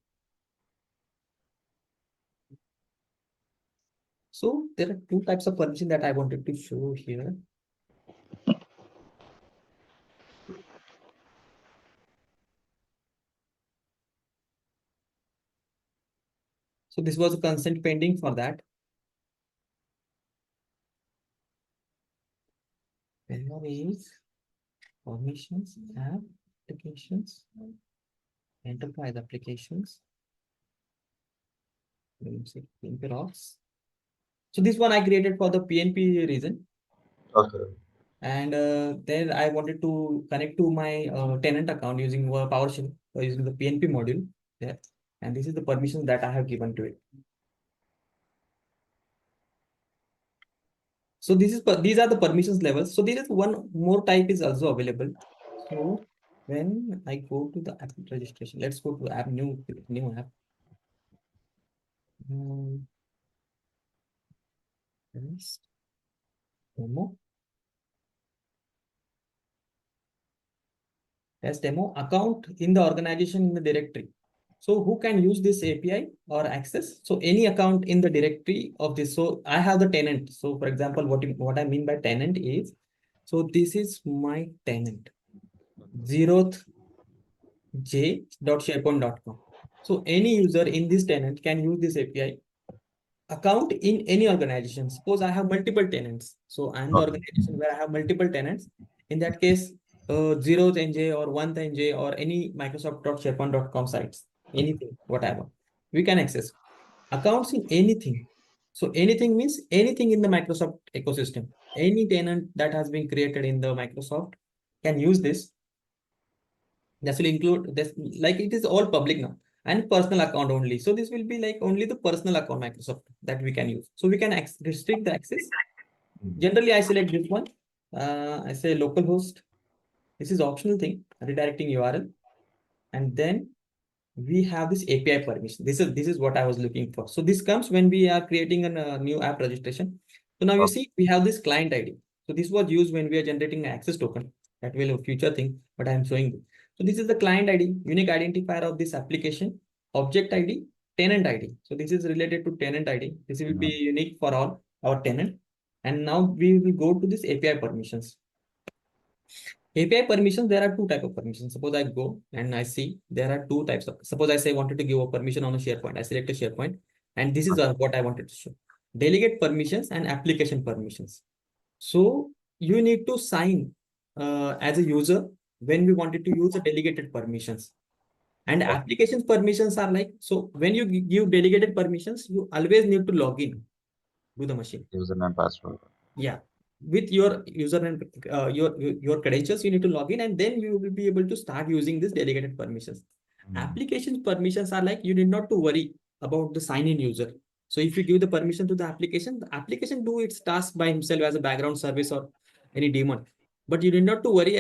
So there are two types of permission that I wanted to show here. So this was a consent pending for that. There is permissions, applications, enterprise applications. Let me see, PNP rocks. So this one I created for the PNP reason. Okay. And then I wanted to connect to my tenant account using PowerShell using the PNP module there. And this is the permissions that I have given to it. So these are the permissions levels. So there is one more type is also available. So when I go to the app registration, let's go to app new app. Demo. Test demo account in the organization in the directory. So who can use this API or access? So any account in the directory of this. So I have the tenant. So for example, what I mean by tenant is, so this is my tenant, 0th j.sharepoint.com. So any user in this tenant can use this API account in any organization. Suppose I have multiple tenants. So I'm the organization where I have multiple tenants. In that case, 0th NJ or 1th NJ or any Microsoft.sharepoint.com sites, anything, whatever, we can access accounts in anything. So anything means anything in the Microsoft ecosystem. Any tenant that has been created in the Microsoft can use this. This will include this, like it is all public now, and personal account only. So this will be like only the personal account Microsoft that we can use. So we can restrict the access. Generally, I select this one. I say localhost. This is optional thing, redirecting URL. And then we have this API permission. This is what I was looking for. So this comes when we are creating a new app registration. So now you see we have this client ID. So this was used when we are generating an access token. That will a future thing, but I am showing you. So this is the client ID, unique identifier of this application, object ID, tenant ID. So this is related to tenant ID. This will be unique for all our tenant. And now we will go to this API permissions. API permissions, there are two types of permissions. Suppose I go and I see there are two types of, suppose I say wanted to give a permission on a SharePoint. I select a SharePoint, and this is what I wanted to show. Delegate permissions and application permissions. So you need to sign as a user when we wanted to use a delegated permissions. And applications permissions are like, so when you give delegated permissions, you always need to log in to the machine. Username, password. Yeah, with your username, your credentials, you need to log in, and then you will be able to start using this delegated permissions. Application permissions are like you need not to worry about the sign-in user. So if you give the permission to the application do its task by himself as a background service or any daemon. But you need not to worry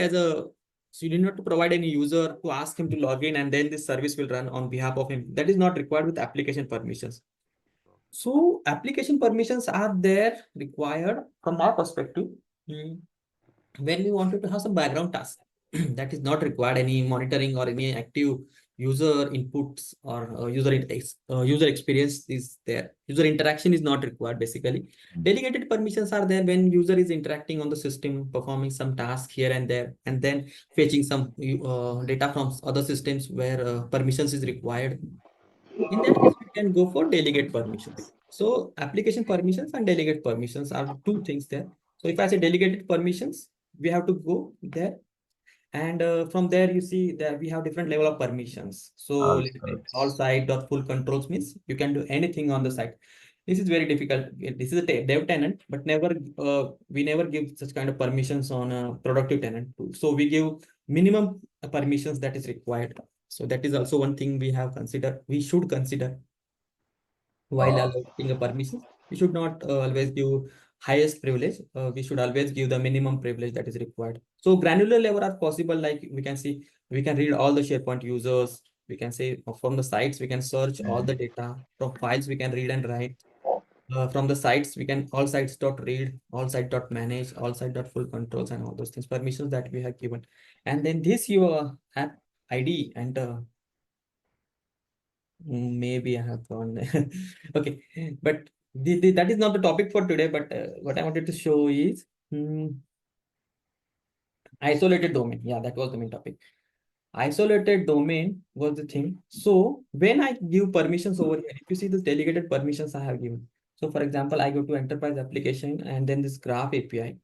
so you need not to provide any user to ask him to log in, and then this service will run on behalf of him. That is not required with application permissions. So application permissions are there required from our perspective. Mm, when we wanted to have some background task that is not required any monitoring or any active user inputs or user experience is there. User interaction is not required basically. Delegated permissions are there when user is interacting on the system, performing some task here and there, and then fetching some data from other systems where permissions is required. In that case, we can go for delegate permissions. So application permissions and delegate permissions are two things there. So if I say delegated permissions, we have to go there. And from there, you see that we have different level of permissions. So All let's say all sides. site dot full controls means you can do anything on the site. This is very difficult. This is a dev tenant, but we never give such kind of permissions on a productive tenant too. So we give minimum permissions that is required. So that is also one thing we should consider while Oh, allocating a permission. We should not always give highest privilege. We should always give the minimum privilege that is required. So granular level are possible, like we can see, we can read all the SharePoint users. We can say from the sites, we can search all the data. From files, we can read and write. From the sites, we can all sites dot read, all site dot manage, all site dot full controls, and all those things, permissions that we have given. And then this your app ID and maybe I have gone. Okay, but that is not the topic for today. But what I wanted to show is isolated domain. Yeah, that was the main topic. Isolated domain was the thing. So when I give permissions over here, if you see the delegated permissions I have given. So for example, I go to enterprise application and then this graph API.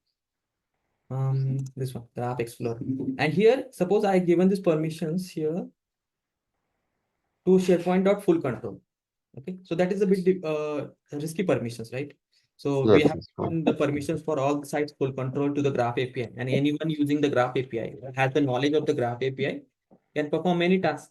This one, graph explorer. And here, suppose I given these permissions here to SharePoint.full control. Okay, so that is a bit risky permissions, right? So we yes, have yes, fine. given the permissions for all the sites full control to the graph API, and anyone using the graph API has the knowledge of the graph API can perform any task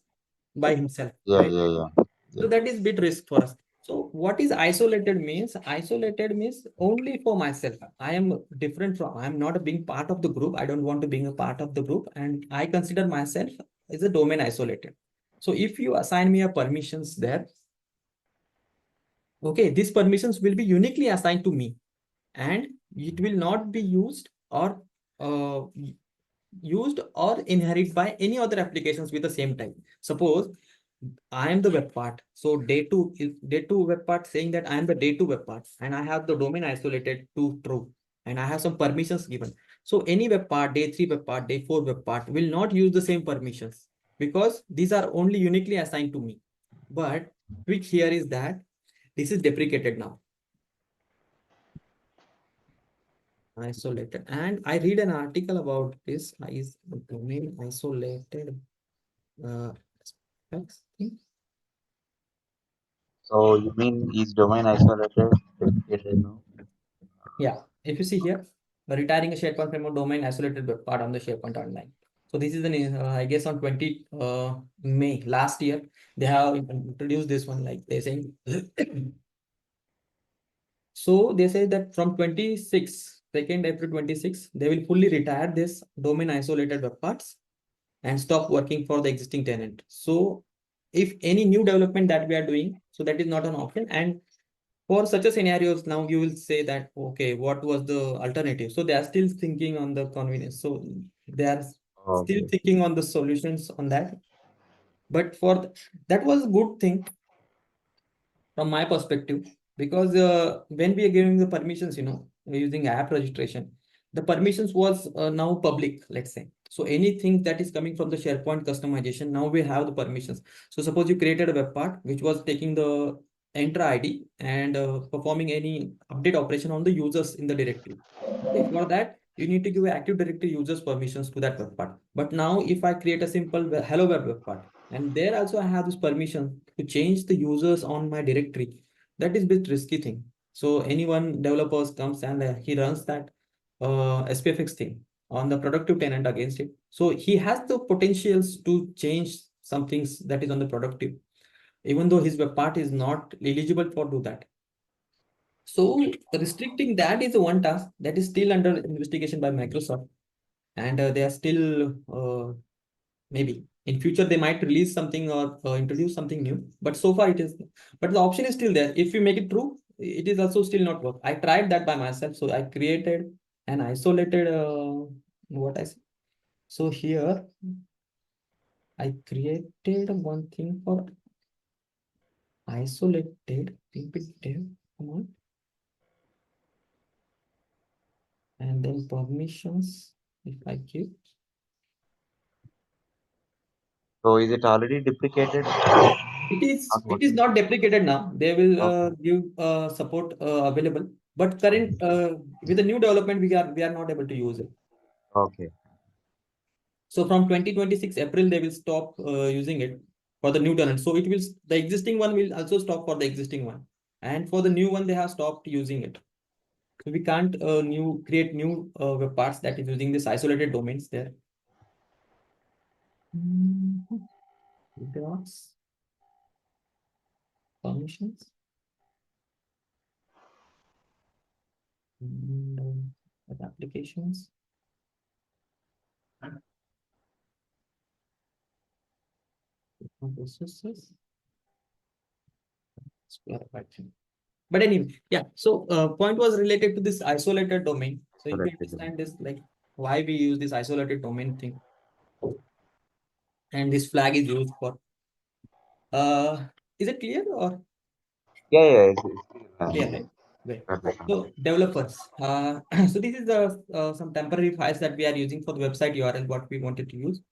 by himself, Yeah, right? yeah, yeah. So Yeah. that is bit risk for us. So what is isolated means? Isolated means only for myself. I am different from, I am not being part of the group. I don't want to be a part of the group, and I consider myself as a domain isolated. So if you assign me a permissions there, okay, these permissions will be uniquely assigned to me, and it will not be uh, used or inherit by any other applications with the same type. Suppose I am the web part. So day two web part saying that I am the day two web part and I have the domain isolated to true and I have some permissions given. So any web part, day three web part, day four web part will not use the same permissions because these are only uniquely assigned to me. But which here is that this is deprecated now. Isolated. And I read an article about this. Is domain isolated specs thing? So you mean is domain isolated? Deprecated now? Yeah. If you see here, retiring a SharePoint framework domain isolated web part on the SharePoint online. So this is an I guess on 20 May last year, they have introduced this one, like they saying. So they say that from 2nd April 26, they will fully retire this domain isolated web parts and stop working for the existing tenant. So if any new development that we are doing, so that is not an option. And for such a scenarios, now you will say that, okay, what was the alternative? So they are still thinking on the convenience. So they are still Okay. thinking on the solutions on that. But that was a good thing from my perspective, because when we are giving the permissions, we're using app registration, the permissions was now public, let's say. So anything that is coming from the SharePoint customization, now we have the permissions. So suppose you created a web part which was taking the enter ID and performing any update operation on the users in the directory. Okay, for that you need to give active directory users permissions to that web part. But now if I create a simple hello web part, and there also I have this permission to change the users on my directory, that is a bit risky thing. So anyone developers comes and he runs that SPFx thing on the productive tenant against it. So he has the potentials to change some things that is on the productive, even though his web part is not eligible for do that. So restricting that is one task that is still under investigation by Microsoft, and they are still maybe In future, they might release something or introduce something new, but so far it is, but the option is still there. If you make it true, it is also still not work. I tried that by myself. So I created an isolated, what I say. So here I created one thing for isolated dev command, and then permissions if I give. So is it already deprecated? It is not deprecated now. They will Okay. give support available, but current with the new development we are not able to use it. Okay. So from 2026 April they will stop using it for the new tenant. So it will, the existing one will also stop for the existing one, and for the new one they have stopped using it. So we can't create new web parts that is using this isolated domains there. Docs, permissions, and applications. Resources. But anyway, yeah. So point was related to this isolated domain. So if you understand this, like why we use this isolated domain thing, and this flag is used for. Is it clear or Yeah, yeah. clear, right? Great. Perfect. So developers. So this is some temporary files that we are using for the website URL. What we wanted to use.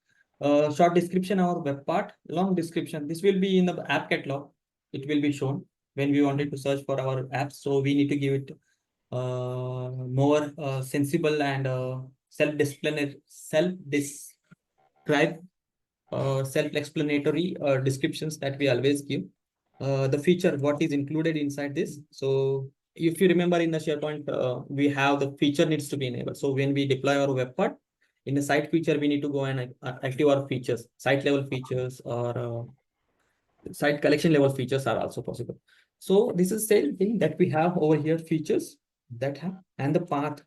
Short description our web part. Long description. This will be in the app catalog. It will be shown when we wanted to search for our apps. So we need to give it more sensible and self-describe, self-explanatory descriptions that we always give. The feature, what is included inside this. So if you remember in the SharePoint, we have the feature needs to be enabled. So when we deploy our web part, in the site feature, we need to go and active our features, site level features or site collection level features are also possible. So this is the same thing that we have over here, features that have, and the path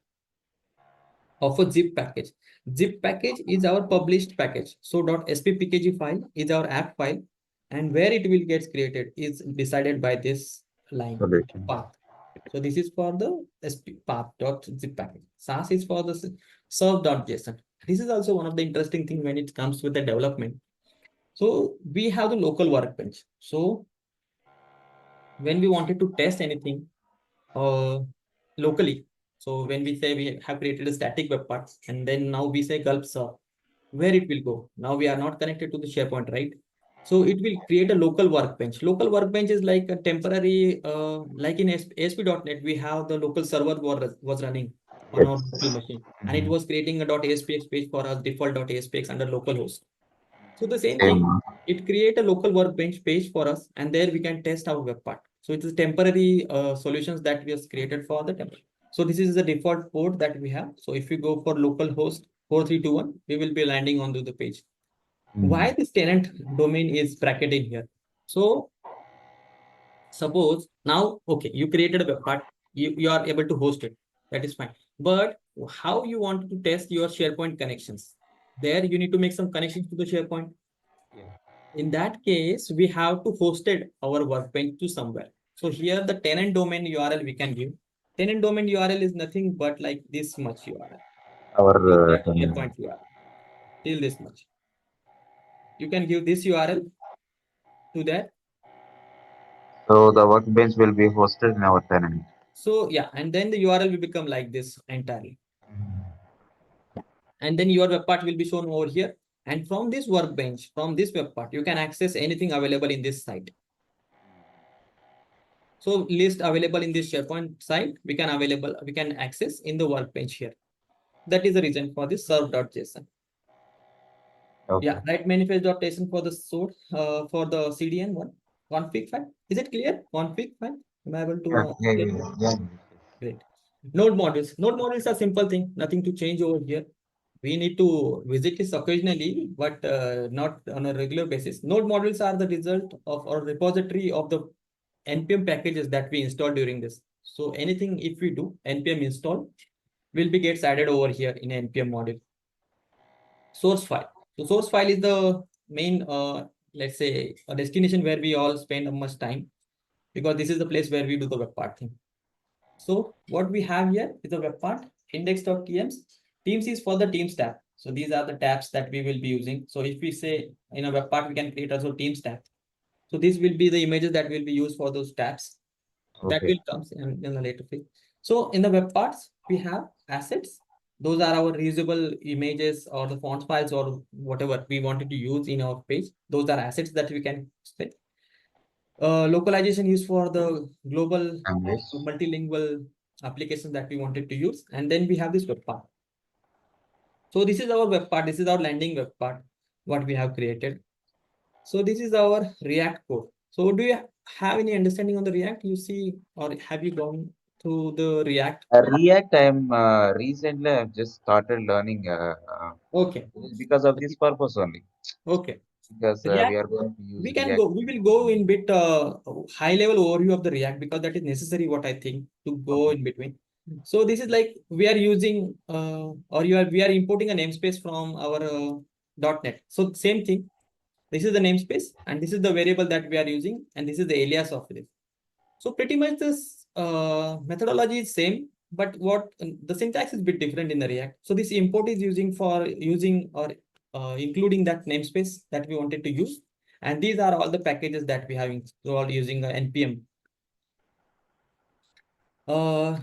of a zip package. Zip package is our published package. So .spfpkg file is our app file, and where it will get created is decided by this line path. So this is for the path.zip package. SAS is for the serve.json. This is also one of the interesting things when it comes with the development. So we have the local workbench. So when we wanted to test anything locally, so when we say we have created a static web part, and then now we say gulp serve, where it will go? Now we are not connected to the SharePoint, right? So it will create a local workbench. Local workbench is like a temporary, like in ASP.NET, we have the local server was running on our local machine, and it was creating a .aspx page for us, default .aspx under localhost. So the same thing, it create a local workbench page for us, and there we can test our web part. So it is temporary solutions that we have created for the temporary. So this is the default port that we have. So if you go for localhost 4321, we will be landing onto the page. Why this tenant domain is bracketed here? So suppose now, okay, you created a web part, you are able to host it. That is fine. But how you want to test your SharePoint connections? There you need to make some connections to the SharePoint. In that case, we have to hosted our workbench to somewhere. So here the tenant domain URL we can give. Tenant domain URL is nothing but like this much URL. Our SharePoint URL. Till this much. You can give this URL to that. So the workbench will be hosted in our tenant. So yeah, and then the URL will become like this entirely. And then your web part will be shown over here. And from this workbench, from this web part, you can access anything available in this site. So list available in this SharePoint site, we can access in the workbench here. That is the reason for this serve.json. Okay. Yeah, write manifest.json for the source, for the CDN one config file. Is it clear? Config file. Am I able to? Yeah. Great. Node modules. Node modules are simple thing. Nothing to change over here. We need to visit this occasionally, but not on a regular basis. Node modules are the result of our repository of the npm packages that we install during this. So anything if we do npm install will be gets added over here in npm module. Source file. So source file is the main let's say a destination where we all spend much time, because this is the place where we do the web part thing. So what we have here is the web part, index.tms. Teams is for the Teams tab. So these are the tabs that we will be using. So if we say in a web part, we can create also Teams tab. So this will be the images that will be used for those tabs. That will come in the later phase. So in the web parts, we have assets. Those are our reusable images or the font files or whatever we wanted to use in our page. Those are assets that we can set. Localization is for the global multilingual applications that we wanted to use. And then we have this web part. So this is our web part. This is our landing web part, what we have created. So this is our React code. So do you have any understanding on the React? You see, or have you gone through the React? React, I'm recently I've just started learning Okay. because of this purpose only. Okay. Because React, we are going to use we can React. go. We will go in bit high level overview of the React, because that is necessary. What I think to go in between. So this is like we are using we are importing a namespace from our .NET. So same thing. This is the namespace, and this is the variable that we are using, and this is the alias of this. So pretty much this methodology is same, but what the syntax is a bit different in the React. So this import is using for using or including that namespace that we wanted to use. And these are all the packages that we have installed using npm.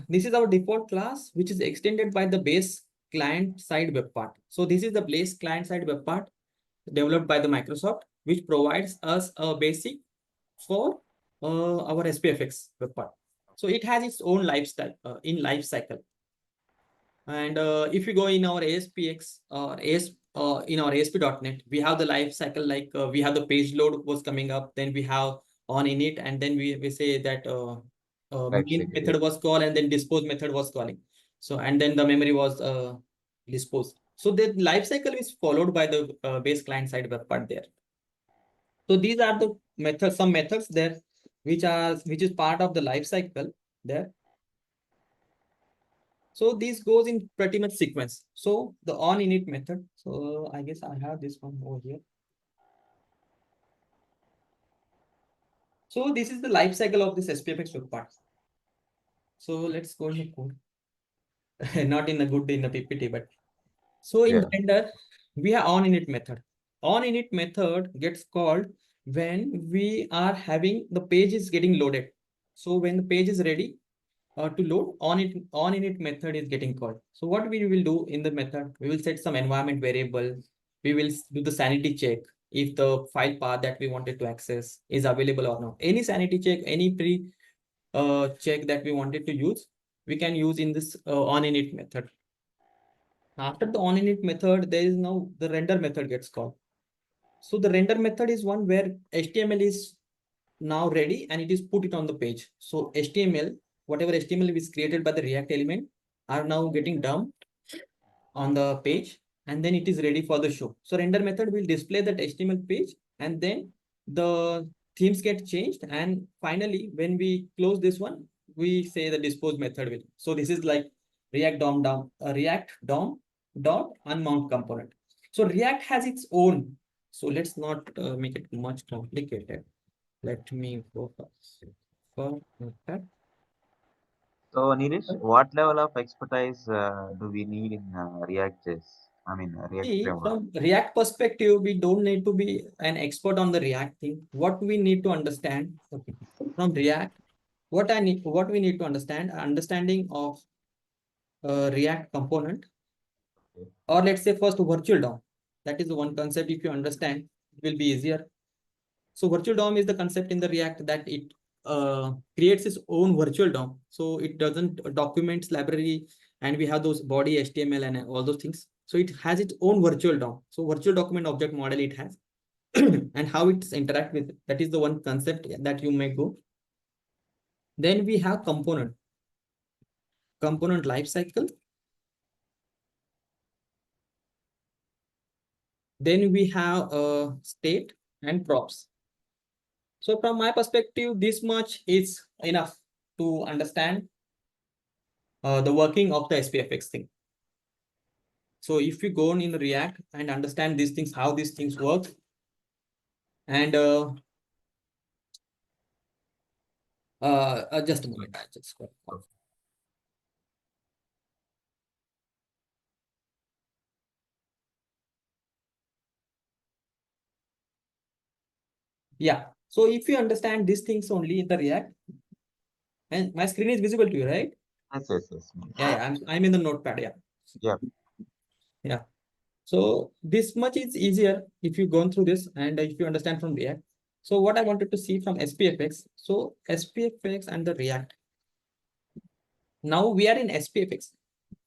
This is our default class, which is extended by the base client side web part. So this is the base client side web part developed by the Microsoft, which provides us a basic for our SPFx web part. So it has its own lifestyle in life cycle. And if you go in our ASPX or in our ASP.NET, we have the life cycle, like we have the page load was coming up, then we have on init, and then we say that main method was called, and then dispose method was calling. So and then the memory was disposed. So the life cycle is followed by the base client side web part there. So these are the methods, some methods there, which is part of the life cycle there. So this goes in pretty much sequence. So the on init method. So I guess I have this one over here. So this is the life cycle of this SPFX web part. So let's go in the code. Not in the good in the PPT, but so in Blender, we have on init method. On init method gets called when we are having the page is getting loaded. So when the page is ready to load, on init method is getting called. So what we will do in the method, we will set some environment variable. We will do the sanity check if the file path that we wanted to access is available or not. Any sanity check, any pre check that we wanted to use, we can use in this on init method. After the on init method, there is now the render method gets called. So the render method is one where HTML is now ready and it is put it on the page. So HTML, whatever HTML is created by the React element are now getting dumped on the page, and then it is ready for the show. So render method will display that HTML page, and then the themes get changed. And finally, when we close this one, we say the dispose method will. So this is like React DOM dot unmount component. So React has its own. So let's not make it much complicated. Let me go for that. So, Neerish, what level of expertise do we need in React.js? I mean, React See, framework. from React perspective, we don't need to be an expert on the React thing. What we need to understand, okay, from React, what we need to understand, understanding of React component, or let's say first virtual DOM. That is the one concept. If you understand, it will be easier. So virtual DOM is the concept in the React that it creates its own virtual DOM. So it doesn't documents library, and we have those body HTML and all those things. So it has its own virtual DOM. So virtual document object model it has, and how it's interact with it. That is the one concept that you may go. Then we have component lifecycle. Then we have state and props. So from my perspective, this much is enough to understand the working of the SPFX thing. So if you go in React and understand these things, how these things work, And just a moment, I just got off. Yeah. So if you understand these things only in the React, and my screen is visible to you, right? Yes, yes, yes. Yeah, I'm in the notepad. Yeah. Yeah. Yeah. So this much is easier if you go through this and if you understand from React. So what I wanted to see from SPFx. So SPFx and the React. Now we are in SPFx,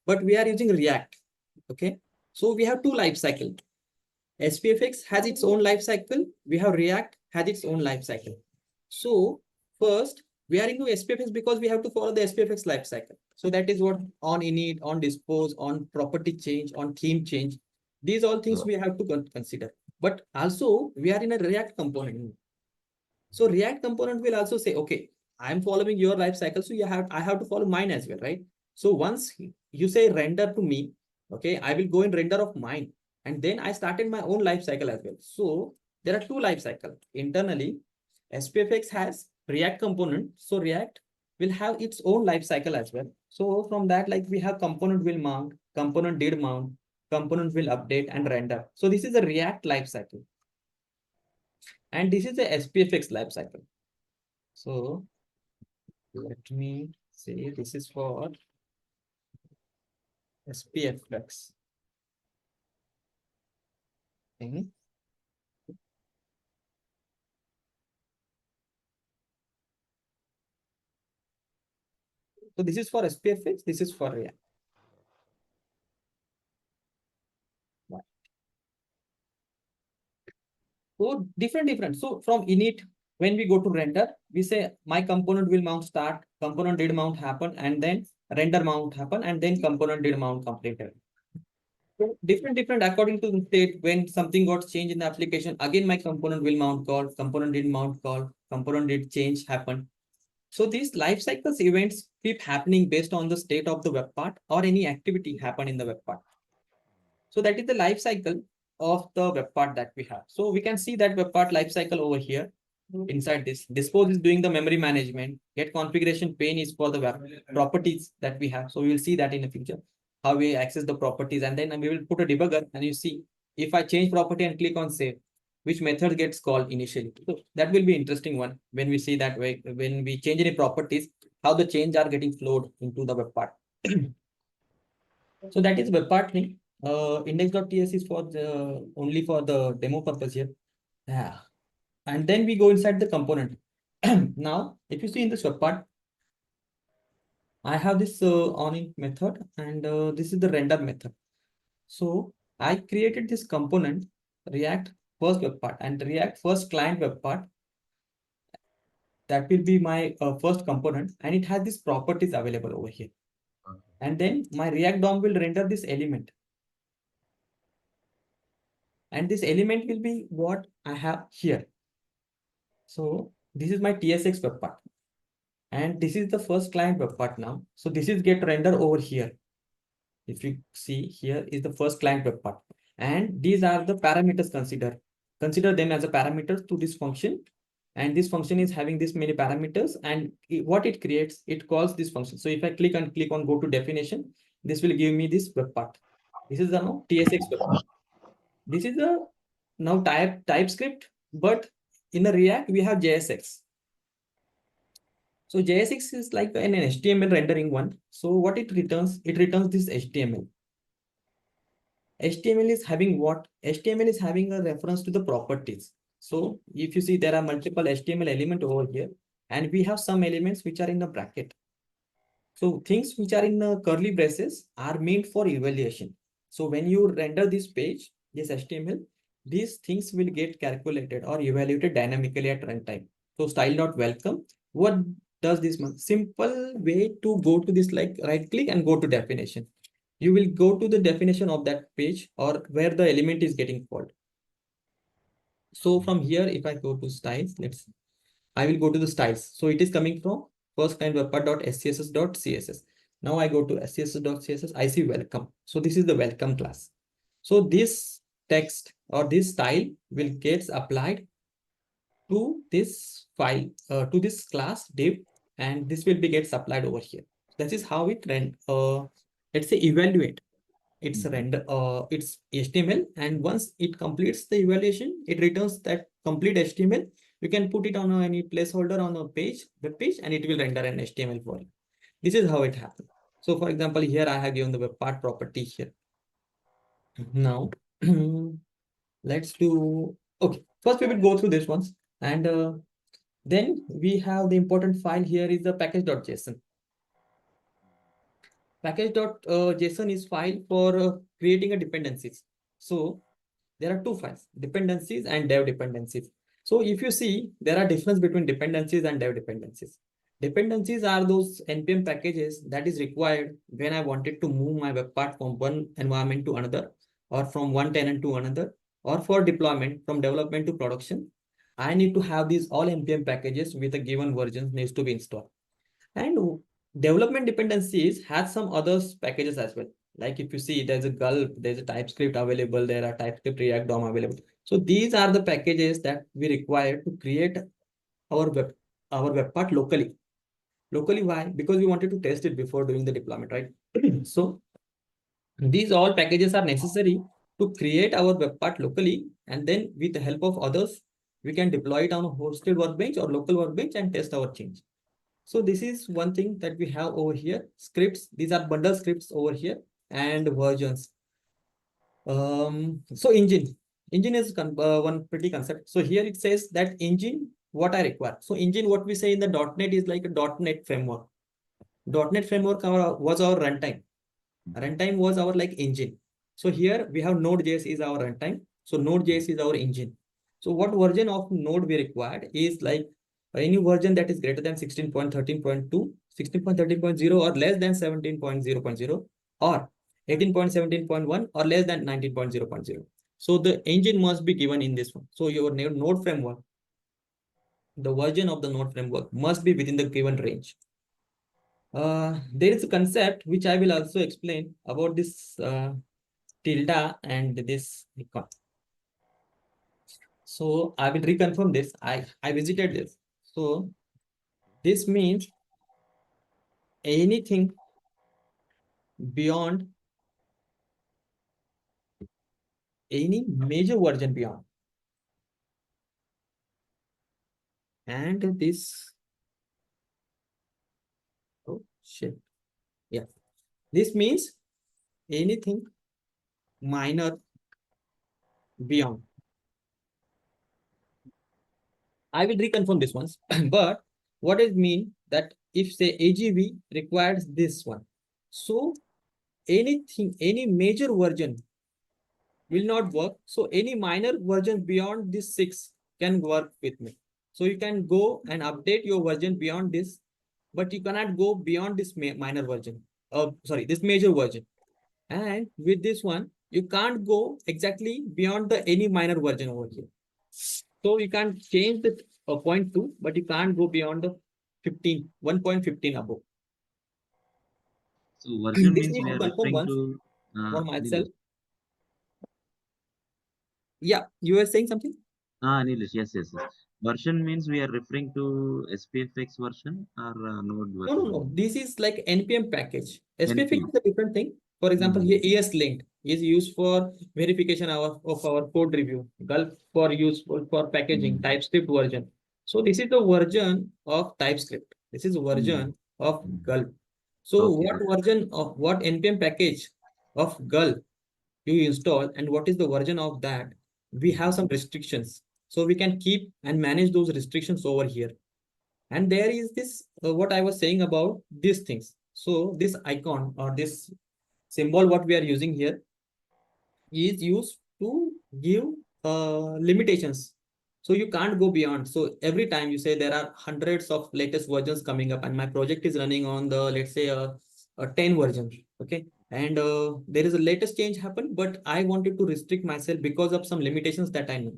but we are using React. Okay. So we have two life cycle. SPFx has its own life cycle. We have React has its own life cycle. So first we are into SPFx because we have to follow the SPFx life cycle. So that is what on init, on dispose, on property change, on theme change. These all things we have to consider. But also we are in a React component. So React component will also say, okay, I'm following your life cycle, so I have to follow mine as well, right? So once you say render to me, okay, I will go in render of mine, and then I started my own life cycle as well. So there are two life cycles internally. SPFX has React component, so React will have its own life cycle as well. So from that, like we have component will mount, component did mount, component will update and render. So this is a React life cycle. And this is the SPFX life cycle. So let me say this is for SPFX. Okay. So this is for SPFX, this is for React. So different. So from init, when we go to render, we say my component will mount start, component did mount happen, and then render mount happen, and then component did mount completed. So different according to the state. When something got changed in the application, again my component will mount call, component did mount call, component did change happen. So these life cycles events keep happening based on the state of the web part or any activity happen in the web part. So that is the life cycle of the web part that we have. So we can see that web part life cycle over here. Inside this, dispose is doing the memory management, get configuration pane is for the web properties that we have. So we will see that in the future, how we access the properties, and then we will put a debugger and you see if I change property and click on save, which method gets called initially. So that will be interesting one when we see that way, when we change any properties, how the change are getting flowed into the web part. So that is web part thing. Index.ts is for the only for the demo purpose here. Yeah. And then we go inside the component. Now, if you see in this web part, I have this on method, and this is the render method. So I created this component, React first web part and React first client web part. That will be my first component, and it has these properties available over here. Okay. And then my React DOM will render this element. And this element will be what I have here. So this is my TSX web part. And this is the first client web part now. So this is get rendered over here. If you see here is the first client web part. And these are the parameters considered. Consider them as a parameters to this function. And this function is having this many parameters. And what it creates, it calls this function. So if I click on go to definition, this will give me this web part. This is the now TSX web part. This is the now TypeScript, but in the React, we have JSX. So JSX is like an HTML rendering one. So what it returns? It returns this HTML. HTML is having what? HTML is having a reference to the properties. So if you see, there are multiple HTML elements over here, and we have some elements which are in the bracket. So things which are in curly braces are meant for evaluation. So when you render this page, this HTML, these things will get calculated or evaluated dynamically at runtime. So style not welcome. What does this mean? Simple way to go to this, like right click and go to definition. You will go to the definition of that page or where the element is getting called. So from here, if I go to styles, I will go to the styles. So it is coming from first kind webpart.scss.css. Now I go to scss.css, I see welcome. So this is the welcome class. So this text or this style will get applied to this file, to this class div, and this will be get supplied over here. That is how it let's say evaluate its render its HTML, and once it completes the evaluation, it returns that complete HTML. You can put it on any placeholder on a web page, and it will render an HTML for you. This is how it happens. So for example, here I have given the web part property here. Now let's do, okay, first we will go through this once, and then we have the important file here is the package.json. Package.json is file for creating a dependencies. So there are two files, dependencies and dev dependencies. So if you see, there are difference between dependencies and dev dependencies. Dependencies are those npm packages that is required when I wanted to move my web part from one environment to another, or from one tenant to another, or for deployment from development to production. I need to have these all npm packages with a given version needs to be installed. And development dependencies has some other packages as well. Like if you see, there's a Gulp, there's a TypeScript available, there are TypeScript React DOM available. So these are the packages that we require to create our web part locally. Locally, why? Because we wanted to test it before doing the deployment, right? So these all packages are necessary to create our web part locally, and then with the help of others, we can deploy it on a hosted workbench or local workbench and test our change. So this is one thing that we have over here. Scripts, these are bundle scripts over here, and versions. So engine is one pretty concept. So here it says that engine, what I require. So engine, what we say in the .NET is like a .NET framework. .NET framework was our runtime. Runtime was our like engine. So here we have Node.js is our runtime. So Node.js is our engine. So what version of Node we required is like any version that is greater than 16.13.2, 16.13.0 or less than 17.0.0, or 18.17.1 or less than 19.0.0. So the engine must be given in this one. So your Node framework, the version of the Node framework must be within the given range. There is a concept which I will also explain about this tilde and this icon. So I will reconfirm this. I visited this. So this means anything beyond any major version beyond. And this, oh shit. Yeah. This means anything minor beyond. I will reconfirm this once, but what does it mean that if say AGV requires this one, so anything, any major version will not work. So any minor version beyond this 6 can work with me. So you can go and update your version beyond this, but you cannot go beyond this minor version. Sorry, this major version. And with this one, you can't go exactly beyond the any minor version over here. So you can change the 0.2, but you can't go beyond the 15, 1.15 above. So version This means need we to are confirm referring once to for myself. Nilesh. Yeah, you were saying something? Nilesh, yes. Version means we are referring to SPFX version or Node version. No. This is like NPM package. SPFx NPM. is a different thing. For example, here ES linked is used for verification of our code review. Gulp for useful for packaging, TypeScript version. So this is the version of TypeScript. This is version of Gulp. So Okay. what version of what NPM package of Gulp you install and what is the version of that? We have some restrictions. So we can keep and manage those restrictions over here. And there is this, what I was saying about these things. So this icon or this symbol, what we are using here is used to give limitations. So you can't go beyond. So every time you say there are hundreds of latest versions coming up and my project is running on the, let's say a 10 version. Okay. And there is a latest change happened, but I wanted to restrict myself because of some limitations that I know.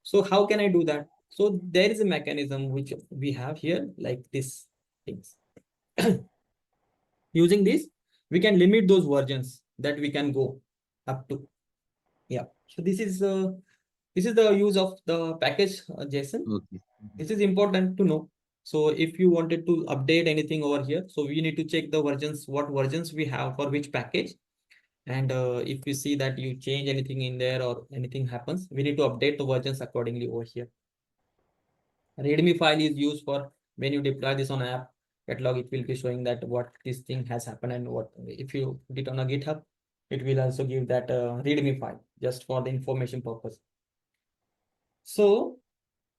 So how can I do that? So there is a mechanism which we have here, like this things. Using this, we can limit those versions that we can go up to. Yeah. So this is the use of the package JSON. Okay. This is important to know. So if you wanted to update anything over here, so we need to check the versions, what versions we have for which package. And if we see that you change anything in there or anything happens, we need to update the versions accordingly over here. README file is used for when you deploy this on app catalog, it will be showing that what this thing has happened and what if you put it on a GitHub, it will also give that README file just for the information purpose. So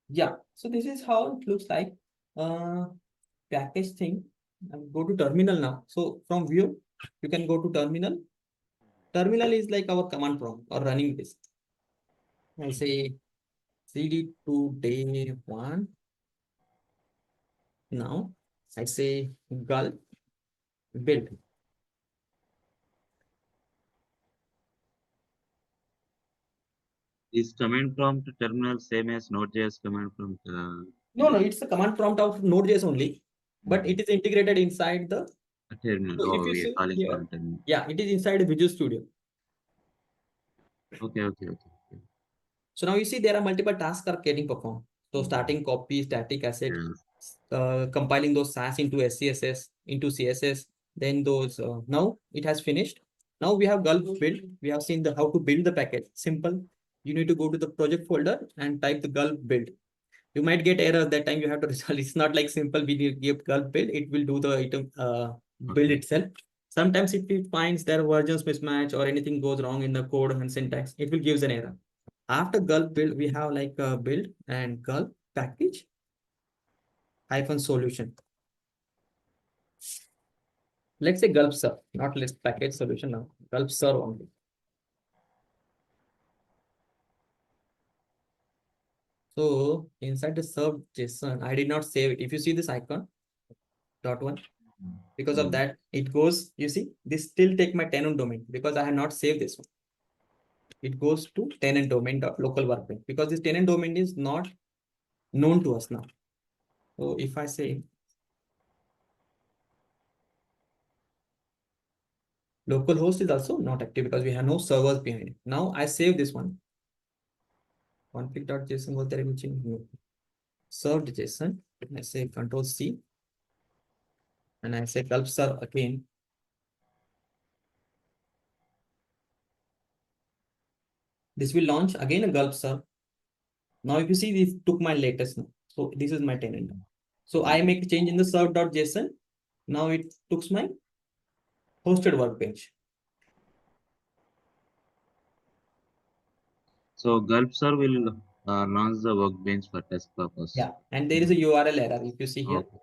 yeah, so this is how it looks like. Package thing. Go to terminal now. So from view, you can go to terminal. Terminal is like our command prompt or running list. I say cd to day one. Now I say gulp build. Is command prompt terminal same as Node.js command prompt? No, it's the command prompt of Node.js only, but it is integrated inside the. Terminal. So if Oh, you we are see calling here, from terminal. yeah, it is inside Visual Studio. Okay, okay, okay. So now you see there are multiple tasks are getting performed. So starting copy, static asset, compiling those SAS into SCSS, into CSS, then those, now it has finished. Now we have gulp build. We have seen the how to build the package. Simple. You need to go to the project folder and type the gulp build. You might get error that time you have to resolve. It's not like simple we give gulp build, it will do the item build itself. Sometimes if it finds there are versions mismatch or anything goes wrong in the code and syntax, it will give an error. After gulp build, we have like a build and gulp package hyphen solution. Let's say gulp serve, not list package solution now. Gulp serve only. So inside the serve JSON, I did not save it. If you see this icon, dot one, because of that, it goes, you see, this still take my tenant domain because I have not saved this one. It goes to tenant domain dot local workbench because this tenant domain is not known to us now. So if I say localhost is also not active because we have no servers behind it. Now I save this one. Config.json was there anything? No. Served JSON. I say Control C. And I say gulp serve again. This will launch again a gulp serve. Now if you see this took my latest now. So this is my tenant. So I make a change in the serve.json. Now it took my hosted workbench. So gulp serve will launch the workbench for test purpose. Yeah, and there is a URL error if you see here. Okay.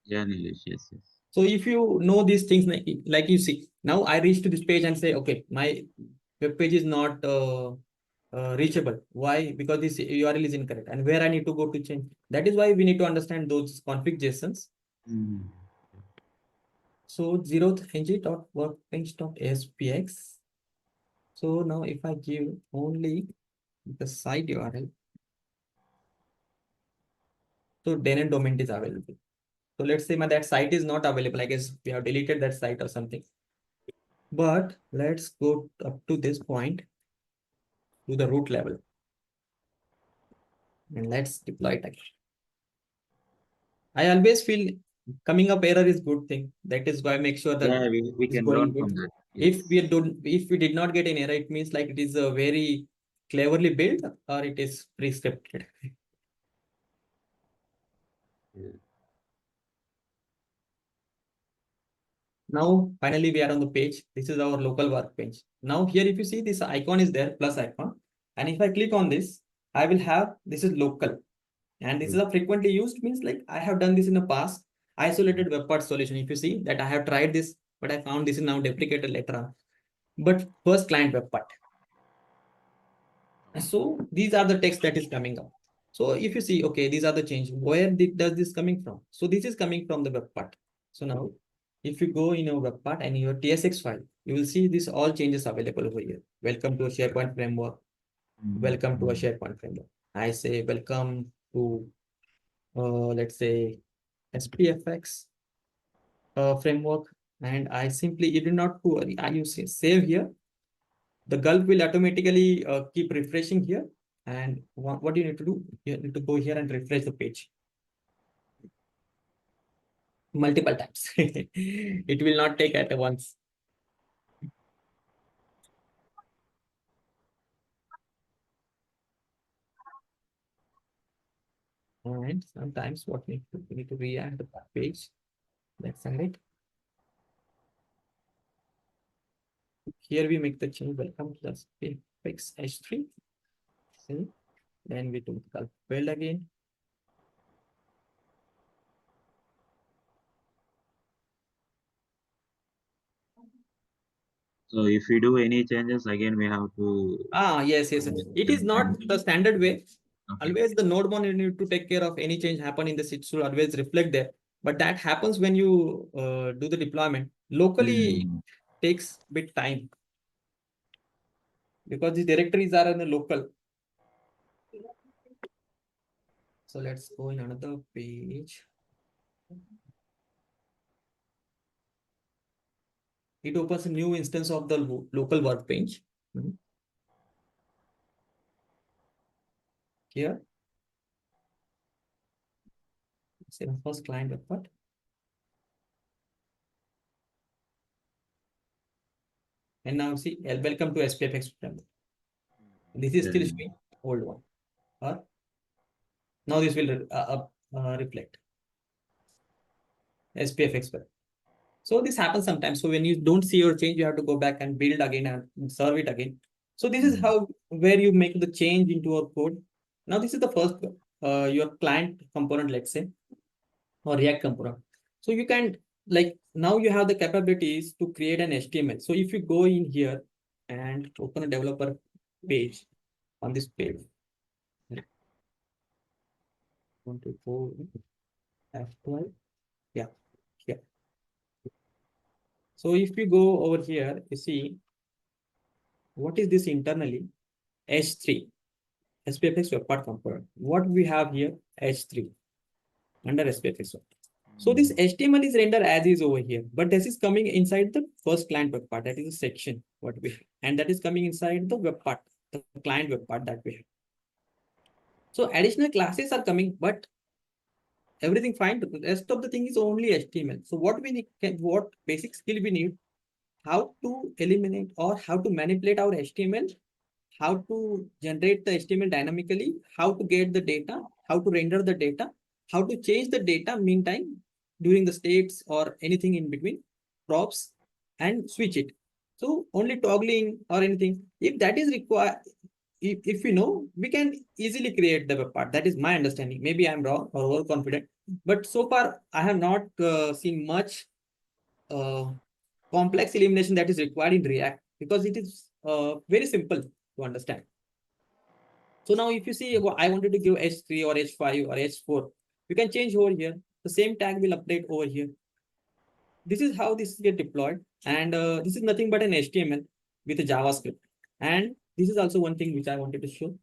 Yeah, Nilesh, yes. So if you know these things, like you see, now I reach to this page and say, okay, my web page is not reachable. Why? Because this URL is incorrect. And where I need to go to change. That is why we need to understand those config JSONs. So 0th ng.workbench.spx. So now if I give only the site URL, so tenant domain is available. So let's say that site is not available. I guess we have deleted that site or something. But let's go up to this point to the root level. And let's deploy it again. I always feel coming up error is good thing. That is why I make sure that we it's can going learn good. from that. Yes. If we did not get an error, it means like it is a very cleverly built or it is pre-scripted. Now, finally, we are on the page. This is our local workbench. Now here, if you see this icon is there, plus icon. And if I click on this, I will have, this is local. And this is a frequently used means like I have done this in the past. Isolated web part solution. If you see that I have tried this, but I found this is now deprecated later on. But first client web part. So these are the text that is coming up. So if you see, okay, these are the change. Where does this coming from? So this is coming from the web part. So now if you go in your web part and your TSX file, you will see this all changes available over here. Welcome to a SharePoint framework. Welcome to a SharePoint framework. I say welcome to, let's say, SPFx framework. And I simply, you do not worry, I use save here. The gulp will automatically keep refreshing here. And what you need to do, you need to go here and refresh the page multiple times. It will not take at once. And sometimes what we need to re-add the page. Let's send it. Here we make the change. Welcome to the SPFx H3. See? Then we do the build again. So if we do any changes, again we have to. Yes. It is not the standard way. Okay. Always the node one you need to take care of any change happen in the it should always reflect there. But that happens when you do the deployment. Locally takes bit time because the directories are in the local. So let's go in another page. It opens a new instance of the local workbench. Here. Say the first client webpart. And now see, welcome to SPFx Framework. This is still showing old one. Now this will reflect SPFx. So this happens sometimes. So when you don't see your change, you have to go back and build again and serve it again. So this is how where you make the change into our code. Now this is the first your client component, let's say, or React component. So you can like now you have the capabilities to create an HTML. So if you go in here and open a developer page on this page. 24 F12. Yeah. So if we go over here, you see what is this internally? H3, SPFx webpart component. What we have here? H3 under SPFx. So this HTML is rendered as is over here, but this is coming inside the first client web part. That is a section what we have, and that is coming inside the web part, the client web part that we have. So additional classes are coming, but everything fine. The rest of the thing is only HTML. So what we need, what basic skill we need, how to eliminate or how to manipulate our HTML, how to generate the HTML dynamically, how to get the data, how to render the data, how to change the data meantime during the states or anything in between, props, and switch it. So only toggling or anything, if that is required, if we know, we can easily create the web part. That is my understanding. Maybe I'm wrong or overconfident, but so far I have not seen much complex elimination that is required in React because it is very simple to understand. So now if you see, I wanted to give H3 or H5 or H4, you can change over here. The same tag will update over here. This is how this get deployed. And this is nothing but an HTML with a JavaScript. And this is also one thing which I wanted to show.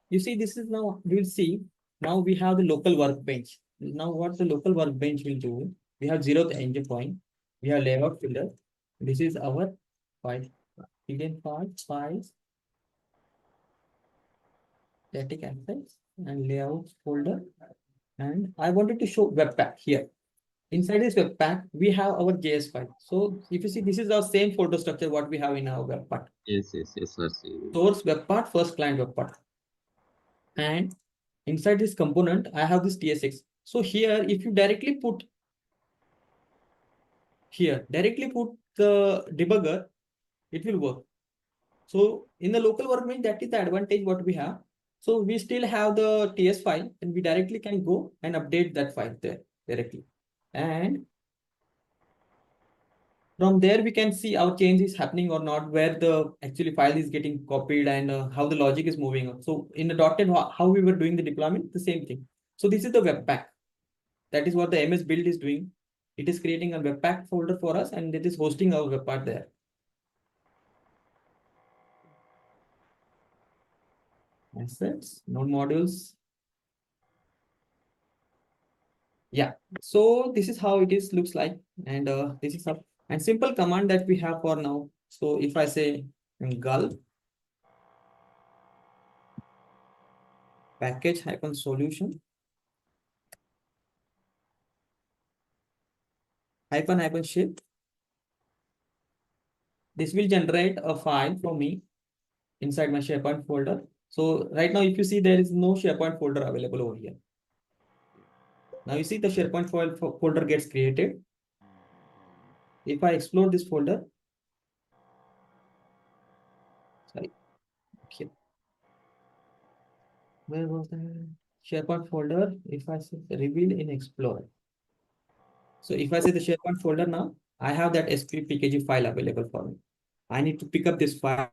You see, this is now, we will see, now we have the local workbench. Now what the local workbench will do, we have 0th entry point, we have layout filter. This is our file, hidden files, static assets and layouts folder. And I wanted to show webpack here. Inside this webpack, we have our JS file. So if you see, this is our same folder structure what we have in our webpack. Yes, sir. Source webpack, first client webpack. And inside this component, I have this TSX. So here, if you directly put the debugger, it will work. So in the local workbench, that is the advantage what we have. So we still have the TS file and we directly can go and update that file there directly. And from there, we can see our change is happening or not, where the actually file is getting copied and how the logic is moving on. So in the .NET, how we were doing the deployment, the same thing. So this is the webpack. That is what the MS build is doing. It is creating a webpack folder for us and it is hosting our webpack there. Assets, node modules. Yeah, so this is how it is looks like. And this is a and simple command that we have for now. So if I say gulp package-solution --ship. This will generate a file for me inside my SharePoint folder. So right now, if you see, there is no SharePoint folder available over here. Now you see the SharePoint folder gets created. If I explore this folder, sorry, okay. Where was the SharePoint folder? If I say reveal in Explorer. So if I say the SharePoint folder now, I have that SPFxGG file available for me. I need to pick up this file.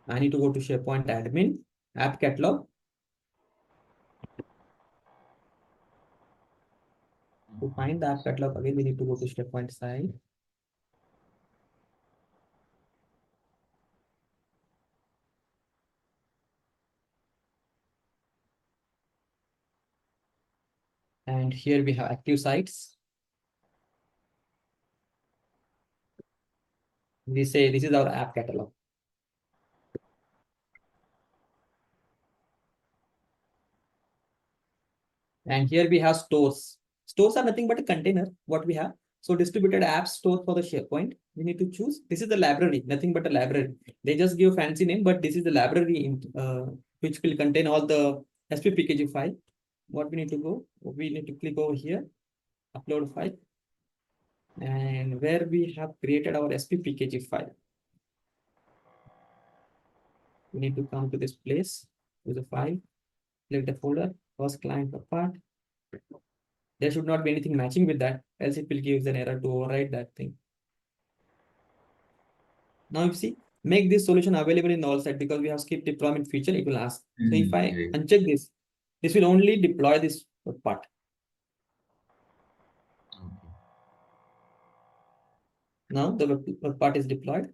I need to go to SharePoint admin, app catalog. To find the app catalog, again, we need to go to SharePoint side. And here we have active sites. We say this is our app catalog. And here we have stores. Stores are nothing but a container, what we have. So distributed app store for the SharePoint. We need to choose. This is the library, nothing but a library. They just give fancy name, but this is the library which will contain all the SPFxGG file. What we need to go? We need to click over here, upload file. And where we have created our SPFxGG file. We need to come to this place, to the file, select the folder, first client apart. There should not be anything matching with that, else it will give an error to override that thing. Now you see, make this solution available in all sites because we have skip deployment feature, it will ask. So if I uncheck this will only deploy this part. Now the web part is deployed.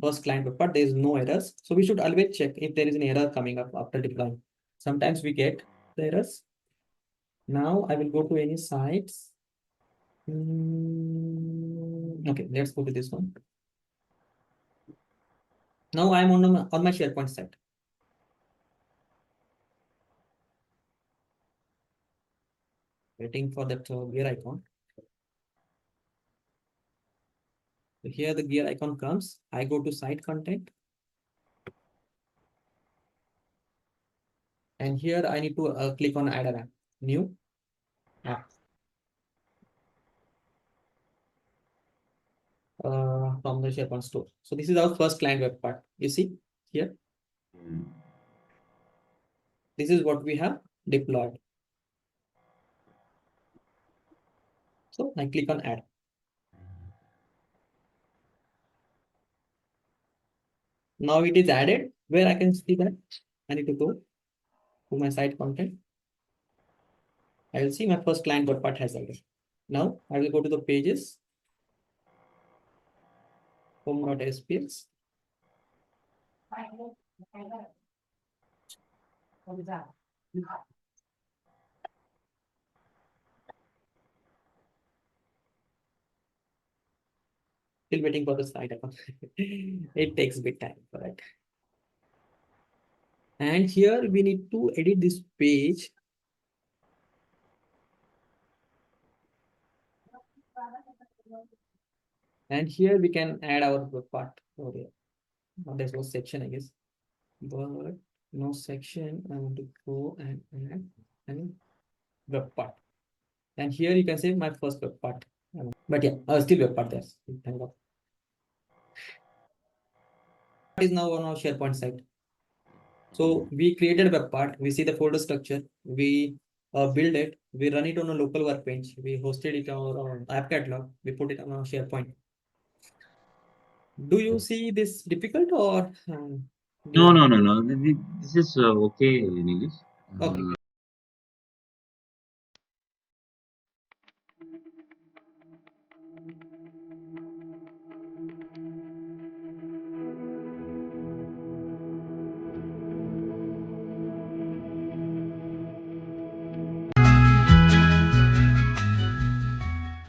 First client web part, there is no errors. So we should always check if there is an error coming up after deploying. Sometimes we get the errors. Now I will go to any sites. Okay, let's go to this one. Now I am on my SharePoint site. Waiting for that gear icon. So here the gear icon comes. I go to site content. And here I need to click on add an app, new app. From the SharePoint store. So this is our first client web part. You see here. This is what we have deployed. So I click on add. Now it is added. Where I can see that I need to go to my site content. I will see my first client web part has added. Now I will go to the pages. Home.spx. Still waiting for the site icon. It takes a bit time for that. And here we need to edit this page. And here we can add our web part over here. Now there's no section, I guess. But no section. I want to go and add and web part. And here you can save my first web part. But yeah, still web part there. Thank God. Is now on our SharePoint site. So we created a web part. We see the folder structure. We build it. We run it on a local workbench. We hosted it on our app catalog. We put it on our SharePoint. Do you see this difficult or? No. This is okay, Nilesh. Okay.